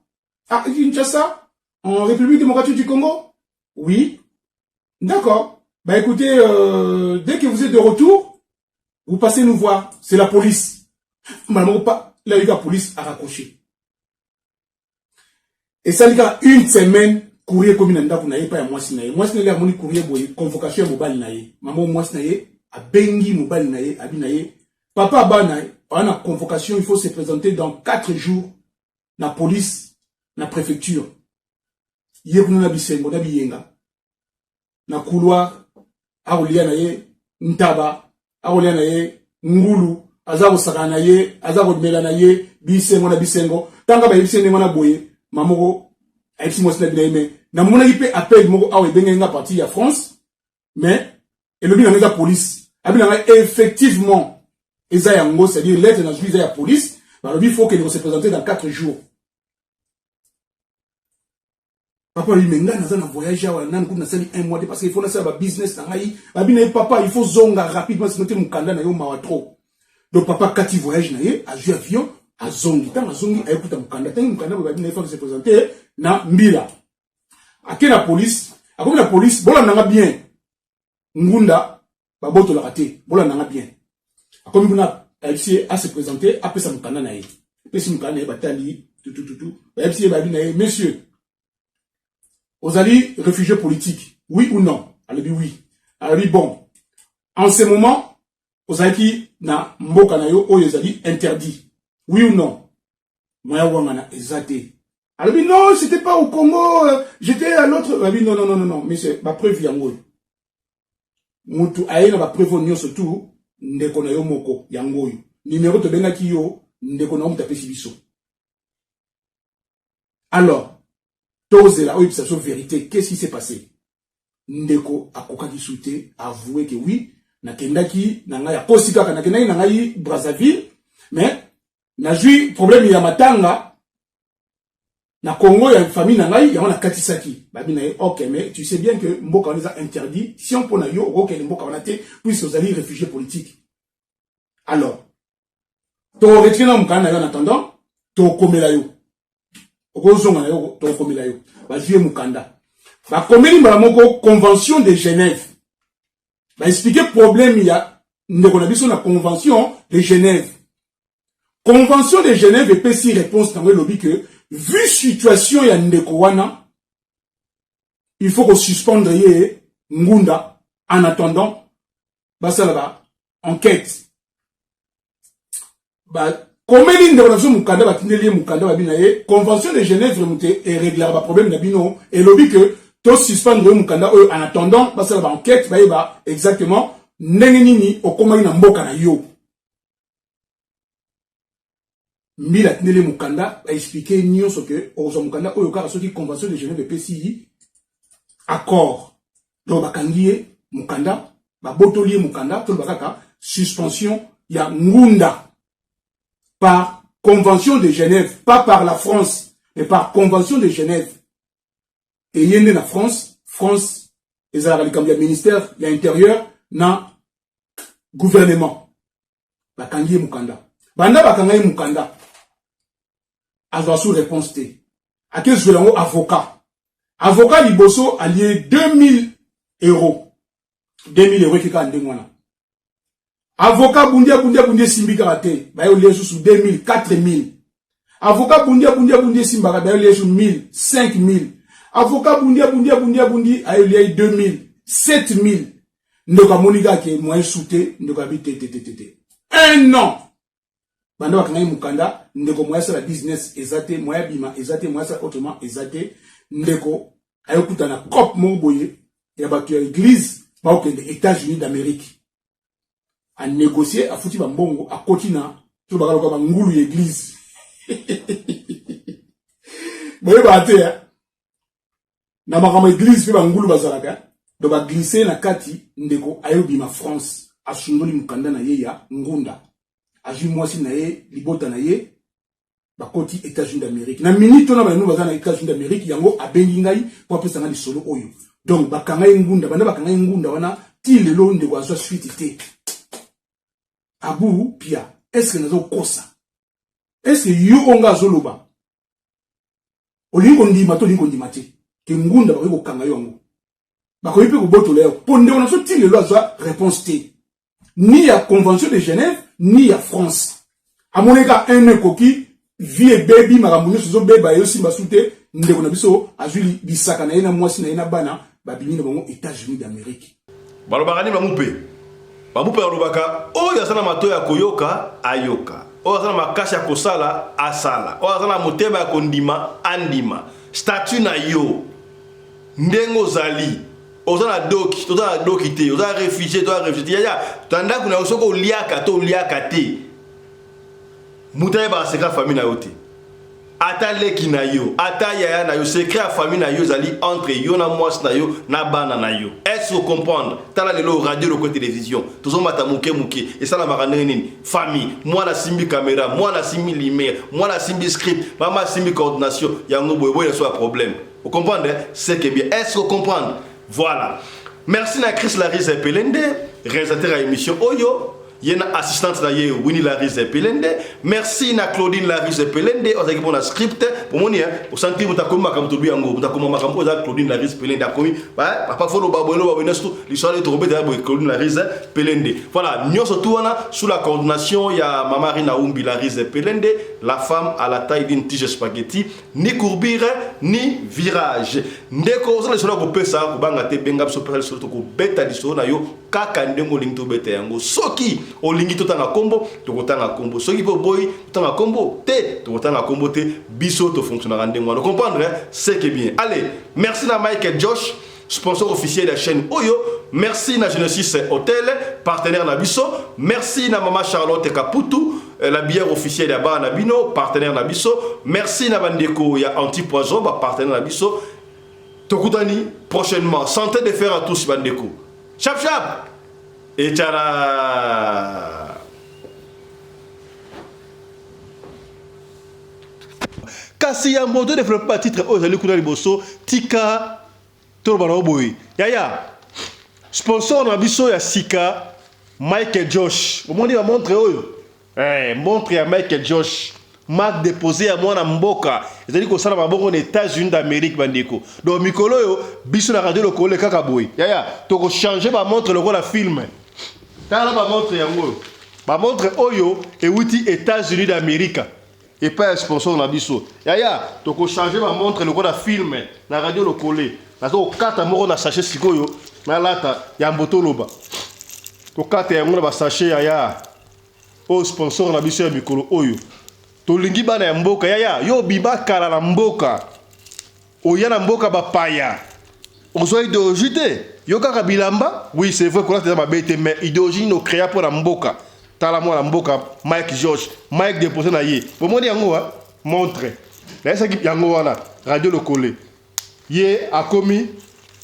Ah, Kinshasa, en République démocratique du Congo? Oui. D'accord. Bah écoutez, dès que vous êtes de retour, vous passez nous voir. C'est la police. Malheureusement, pas la police a raccroché. Et ça, il y a une semaine, courrier comme il n'a pas à moi sinaye. Moi sinaye a mon courrier boy convocation mobile naye. Maman moi sinaye a bengi mobile naye abinaye. Papa banaye, on a convocation, il faut se présenter dans 4 jours. La police, la préfecture. Yebuna bisengo na biyenga. Na couloir, aolia naye, ntaba, aolia naye, ngulu, azaro sakana ye, azaro mela naye, bisengo na bisengo. Tanga ba bisengo na boye. Mamoko, aïpsi moi c'est mais na mona yipe appel moko awe benga nga parti ya France, mais et le bien la police. Abina effectivement eza yango, c'est-à-dire lettre na juge ya police, bah il faut qu'elle se présente dans 4 jours. Papa lui menga na na voyage à nan ko na sali 1 mois parce qu'il faut na ça ba business na ngai. Abina papa, il faut zonga rapidement sinon te mukanda na yo mawa trop. Donc papa kati voyage na ye, a joué avion a zongi tanga zongi a écouté mukanda tangi mukanda ba bina faut se présenter na mbila ake la police akomi la police bola nanga bien ngunda ba boto la raté bola nanga bien akomi kuna FC a se présenter après ça mukanda na ye pesi mukanda ba tali tout ba FC ba bina ye monsieur aux alliés réfugiés politiques oui ou non alors dit oui alors dit bon en ce moment aux alliés na mboka na yo oyo ezali interdit. Oui ou non? Moi, exacté. Alors, non, c'était pas au Congo, j'étais à l'autre. Non, mais c'est ma preuve, yango. Moutou, aïe, ma preuve, surtout, ndeko na yo moko, yango. Numéro de benaki yo, ndeko na yo mtape sibiso. Alors, tose la, oui, ça soit vérité, qu'est-ce qui s'est passé? Ndeko, a koka ki soute, avoué que oui, na kendaki, na ya posika, na kendaki, na Brazzaville, mais, na jui problème ya matanga na Congo ya famille na ngai ya on a katisaki babi na OK mais tu sais bien que mboka on les a interdit si on pona yo OK les mboka on a té puisque vous allez réfugiés politiques alors to retina mukana en attendant to komela yo okozonga na yo to komela yo ba jui mukanda ba komeli mbala moko convention de Genève ba expliquer problème ya ndeko na biso na convention de Genève. Convention de Genève et PC réponse dans le lobby que, vu situation ya ndeko wana, il faut qu'on suspendre ye ngunda en attendant, bah ça là-bas, enquête. Bah, comme il y a une mukanda, bah tineli mukanda, bah binaye, Convention de Genève remonté et régler le problème d'abino et lobby que, tout suspendre mukanda en attendant, bah ça là-bas, enquête, bah exactement, nengenini au koma ina mboka na yo. Mila tinele mukanda a expliqué nyonso que ozo mukanda oyo kaka soki convention de Genève de PCI accord donc bakangiye mukanda ba botolier mukanda to bakaka suspension ya ngunda par convention de Genève pas par la France mais par convention de Genève et yende na France ezala likambi ya ministère ya intérieur na gouvernement bakangiye mukanda banda bakangaye mukanda azwa sous réponse te. A quel jour avocat. Avocat liboso allié 2000 euros. 2000 euros qui kande mwana. Avocat bundia simbi karate. Bayo lesu sous 2000, 4000. Avocat bundia simba bayo lesu 1000, 5000. Avocat bundia ayo lesu 2000, 7000. Ndoka monika ke moyen souté, ndoka bite. 1 an. Banda bakangai mukanda ndeko moya sala business ezate moya bima ezate moya sala autrement ezate ndeko ayokuta na cop mo boye ya bato ya église ba okende États-Unis d'Amérique a négocier a futi ba mbongo a kotina to bakalo ka ngulu ya église boye ba ate na makama église pe ba ngulu bazalaka do ba glisser na kati ndeko ayobima France asundoli mukanda na ye ya ngunda agi mwasi na ye libota na ye bakoti États-Unis d'Amérique na minute na ba nous bazana États-Unis d'Amérique yango abengi ngai po apesa na lisolo oyo donc bakangai ngunda bana bakangai ngunda wana ti lelo ndeko azwa suite te abu pia est-ce que nazo kosa est-ce que yo onga zoloba olingo ndima to lingo ndima te ke ngunda ba ko kanga yongo ba ko yipe ko boto leo ponde on a sorti le loi réponse T ni la convention de Genève ni la France amoneka un koki vie baby makambo so beba yo simba sute ndeko na biso azuli bisaka na ina mwasi na ina bana babini na bango États-Unis d'Amérique balobaka bamupe alobaka oyo asala mato ya koyoka ayoka oyo asala makasi ya kosala asala oyo asala motema ya kondima andima statut na yo ndengo zali ozala doki tozala doki te ozala réfugié tozala réfugié yaya tandako na osoko oliaka to oliaka te mutaye ba seka famille na yo te ata leki na yo ata yaya na yo secret à famille na yo zali entre yo na mwasi na yo na bana na yo est-ce que comprendre tala lelo radio loko télévision tozo mata muke et ça la marane nini famille moi la simbi caméra moi la simbi lumière moi la simbi script mama simbi coordination yango boy ya soit problème vous comprenez c'est que bien est-ce que comprendre voilà merci na Chris Larise Pelende réalisateur à émission Oyo Yena assistante na ye Winnie Larise Pelende. Merci na Claudine Larise Pelende. On a écrit pour la script pour mon hein. Au sentir vous t'accommes ma camto bien go. Vous t'accommes ma camto za Claudine Larise Pelende a commis. Papa follow babolo babenesto. L'histoire est tombée derrière Claudine Larise Pelende. Voilà, nous surtout on a sous la coordination il y a Mama Rina Umbi Larise Pelende, la femme à la taille d'une tige spaghetti, ni courbure ni virage. Ndeko ça les solo ko pesa ko banga te benga so pesa so ko beta liso na yo kaka ndengo lingto beta yango. Soki olingi totanga kombo tokotanga kombo soki po boy totanga kombo te tokotanga kombo te biso to fonctionnera ndengo on comprendre c'est que bien allez merci na Michael Josh sponsor officiel de la chaîne Oyo merci na Genesis Hotel partenaire na biso merci na Mama Charlotte Kaputu la bière officielle de Ba Nabino partenaire na biso merci na bandeko ya anti-poison partenaire na biso tokutani prochainement santé de fer à tous bandeko chap chap et tchala kasi ya moto développé titre ozali kuna liboso tika tolobana boy yaya sponsor na biso ya sika Michael Josh omoni ba montre oyo montre ya Michael Josh marque déposé à moi na mboka ezali ko sala mabongo aux États-Unis d'Amérique bandeko donc mikolo yo biso na radio lokole kaka boy yaya to ko changer ba montre le la film tala ba montre yango ba montre oyo et wuti États-Unis d'Amérique et pas un sponsor na biso yaya to ko changer ba montre le la film na radio lokole na to kata moko na sachet sikoyo na lata ya mboto loba to kata yango na ba sachet yaya o sponsor na biso ya mikolo oyo tolingi bana ya mboka yaya yo biba kala na mboka oya na mboka bapaya ozo idéologie te yo kaka bilamba oui c'est vrai qu'on a ma bête mais idéologie no créa pour la mboka tala mo la mboka Mike George Mike déposé na ye bomoni yango wa montre na esa ki yango wana radio lokole ye a commis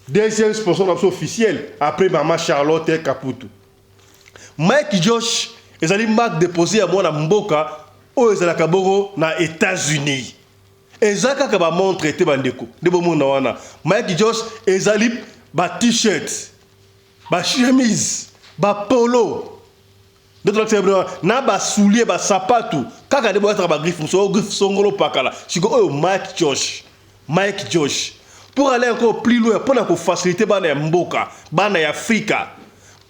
deuxième sponsor officiel après Mama Charlotte Kaputu Mike George ezali marque déposé à moi na mboka o ezalaka boro na États-Unis ezaka ka ba montre te bandeko de bomona wana Mike Josh ezali ba t-shirt ba chemise ba polo na ba soulier ba sapatu kaka de botra ba griffe songolo pakala siko oyo Mike Josh pour aller encore plus loin pour na faciliter bana ya mboka bana ya Afrika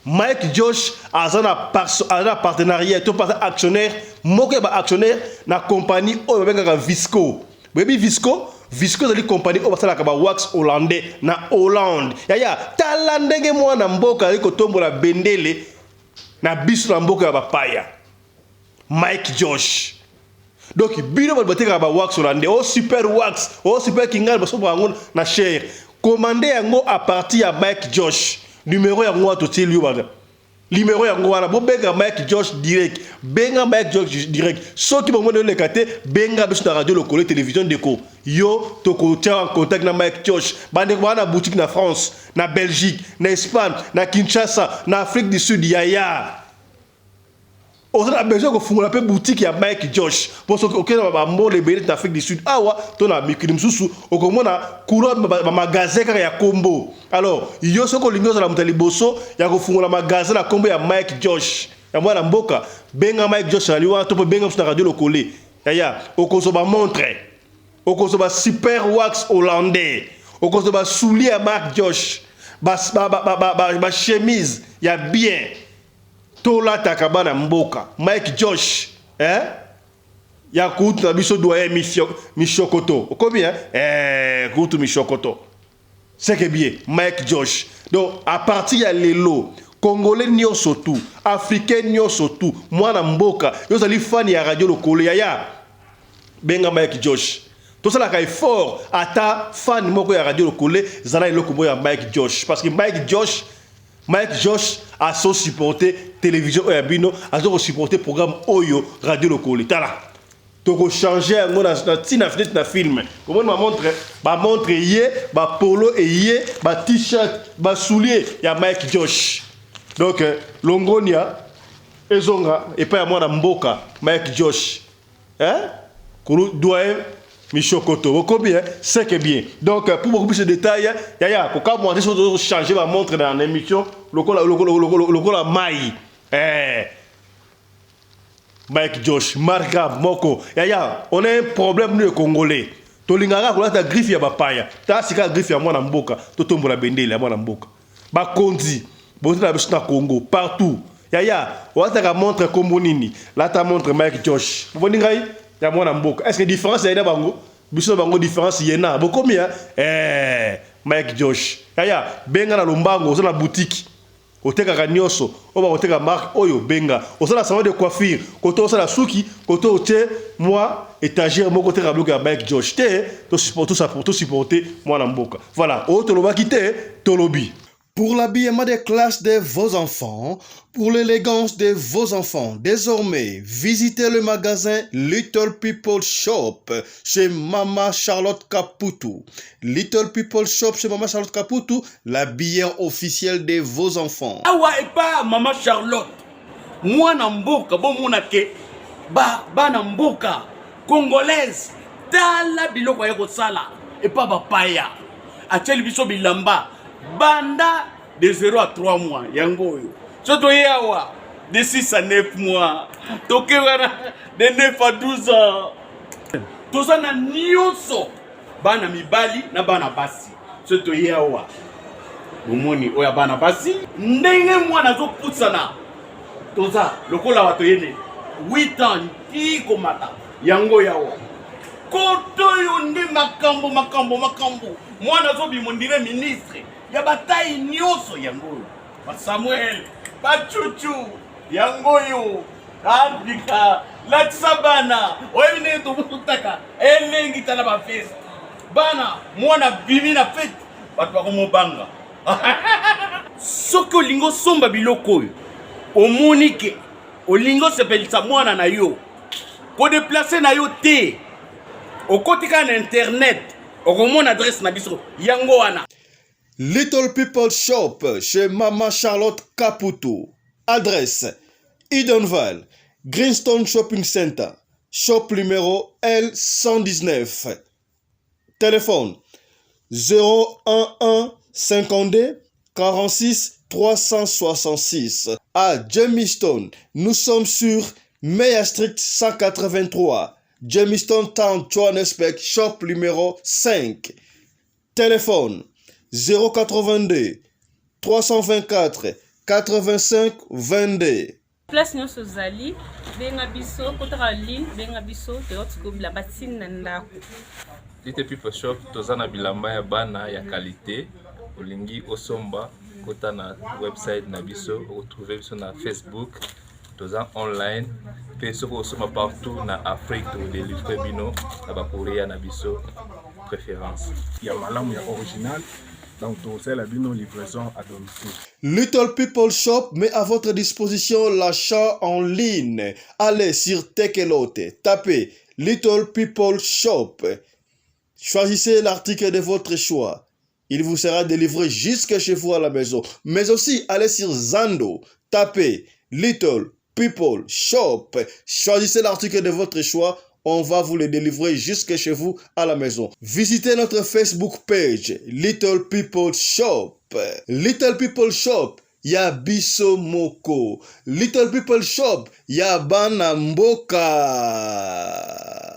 Mike Josh a un partenariat, tout actionnaire, moque ba actionnaire na compagnie au benga Visco. Baby Visco c'est la compagnie au basala ka wax hollandais na Hollande. Yaya talandenge mo na mboka liko tombo la bendele na biso na mboka ba paya. Mike Josh. Donc bino ba bateka ba wax hollandais, oh super kingal baso bango na cher. Commandé yango à partir à Mike Josh. Numéro ya ngwa to tell you bana numéro ya ngwa na bo benga Mike Josh direct benga Mike Josh direct soki bo mona le kate benga biso na radio lokole télévision deko yo to ko tia en contact na Mike Josh bande ko na boutique na France na Belgique na Espagne na Kinshasa na Afrique du Sud yaya on a besoin de faire une boutique à Mike Josh pour que on va monter les Afrique du Sud awa to na mikrim susu o ko mona courant magasin ka ya combo alors yo soko lingo za mutali boso ya ko fungula magasin na combo ya Mike Josh ya mwana mboka benga Mike Josh ali wa to benga msu na radio lokole yaya okozoba montre okozoba super wax hollandais okozoba soulier à Marc Josh ba chemise ya bien tola takabana mboka Mike Josh ya kutu na biso doyen Michokoto combien kutu Michokoto c'est que bien Mike Josh donc à partir ya lelo Congolais nyonso tout, Africain nyonso tout, mwana mboka, yo zali fan ya radio lokolo ya benga Mike Josh. Tout ça la ka effort ata fan moko ya radio lokole zala eloko ya Mike Josh parce que Mike Josh a so supporter télévision Oyabino, a so supporter programme Oyo radio lokole. Tala. Toko changer ngo na tina fenêtre na film. Comment ma montre yé, ba polo et yé, ba t-shirt, ba soulier ya Mike Josh. Donc, Longonia, Ezonga, et pas à moi Mboka, Mike Josh. Hein? Kourou doyen Michokoto. Vous comprenez? C'est que bien. Donc, pour beaucoup plus de détails, quand moi, je changer ma montre dans l'émission, le la maille. Mike Josh, Marga, Moko. On a un problème, nous, les Congolais. Tolingara, on a ta griffe ya bapaya. Ta sika griffe ya moi Mboka. Totombo la bendele ya moi Mboka. Ba kondi. Bonjour na Congo partout. Yaya, on a ta montre comme nini. Là ta montre Mike Josh. Vous voyez ngai ya mwana mboka. Est-ce que différence ya bango? Biso bango différence yena. Bo combien? Mike Josh. Yaya, benga na lombango, oza na boutique. Oteka ka nyoso, oba oteka marque oyo benga. Oza na salon de coiffure, koto oza na suki, koto ote moi étagère moko te kabloka ya Mike Josh. Te to support tout ça pour tout supporter mwana mboka. Voilà, o toloba kite tolobi. Pour l'habillement des classes de vos enfants, pour l'élégance de vos enfants, désormais, visitez le magasin Little People Shop chez Mama Charlotte Caputo. Little People Shop chez Mama Charlotte Caputo, l'habillement officiel de vos enfants. Awa et pas Mama Charlotte. Moi namboka, bon monake, ba namboka, congolaise, tala biloko yako sala, et pas bapaya. Acheli biso bilamba. Banda de 0 à 3 mois, yango yo. Soto yawa de 6 à 9 mois. Toke wana de 9 à 12 ans. Toza na nyonso. Bana mibali na bana basi. Soto yawa. Bomoni oya bana basi. Ndenge mwana zo putsana. Toza lokola wato yene 8 ans ti komata. Yango yawa. Koto yo nde makambo. Mwana zo bimondire ministre. Ya bataille nyoso yango. Ba Samuel, ba Chuchu, yango yo. Afrika, la tsabana. Oye ne to butaka. Elengi tala ba fest. Bana, mwana bimi na fête. Ba to ko banga. Soko lingo somba biloko yo. Omonike. Olingo sepelisa mwana na yo. Ko déplacer na yo te. Okotika na internet. Okomona adresse na biso yango wana. Little People Shop chez Mama Charlotte Caputo. Adresse Edenval, Greenstone Shopping Center, shop numéro L119. Téléphone 011 52 46 366. À Jamestown, nous sommes sur Meyer Street 183. Jamestown Town, Johannesburg, shop numéro 5. Téléphone 082 324 85 22. Place nyonso zali benga biso kotaka ligne benga biso teotiko bila batina ndako. Little People Shop tozana bilamba ya bana ya qualité olingi osomba kota na website na biso retrouver biso na Facebook toza online pe soko osoma partout na Afrique to délivrer bino na ba Korea na biso préférence ya malamu ya original. Donc, c'est la livraison à domicile. Little People Shop met à votre disposition l'achat en ligne. Allez sur Tekelote, tapez Little People Shop. Choisissez l'article de votre choix. Il vous sera délivré jusque chez vous à la maison. Mais aussi, allez sur Zando, tapez Little People Shop. Choisissez l'article de votre choix. On va vous le délivrer jusque chez vous à la maison. Visitez notre Facebook page, Little People Shop. Little People Shop, ya biso moko. Little People Shop ya bana mboka.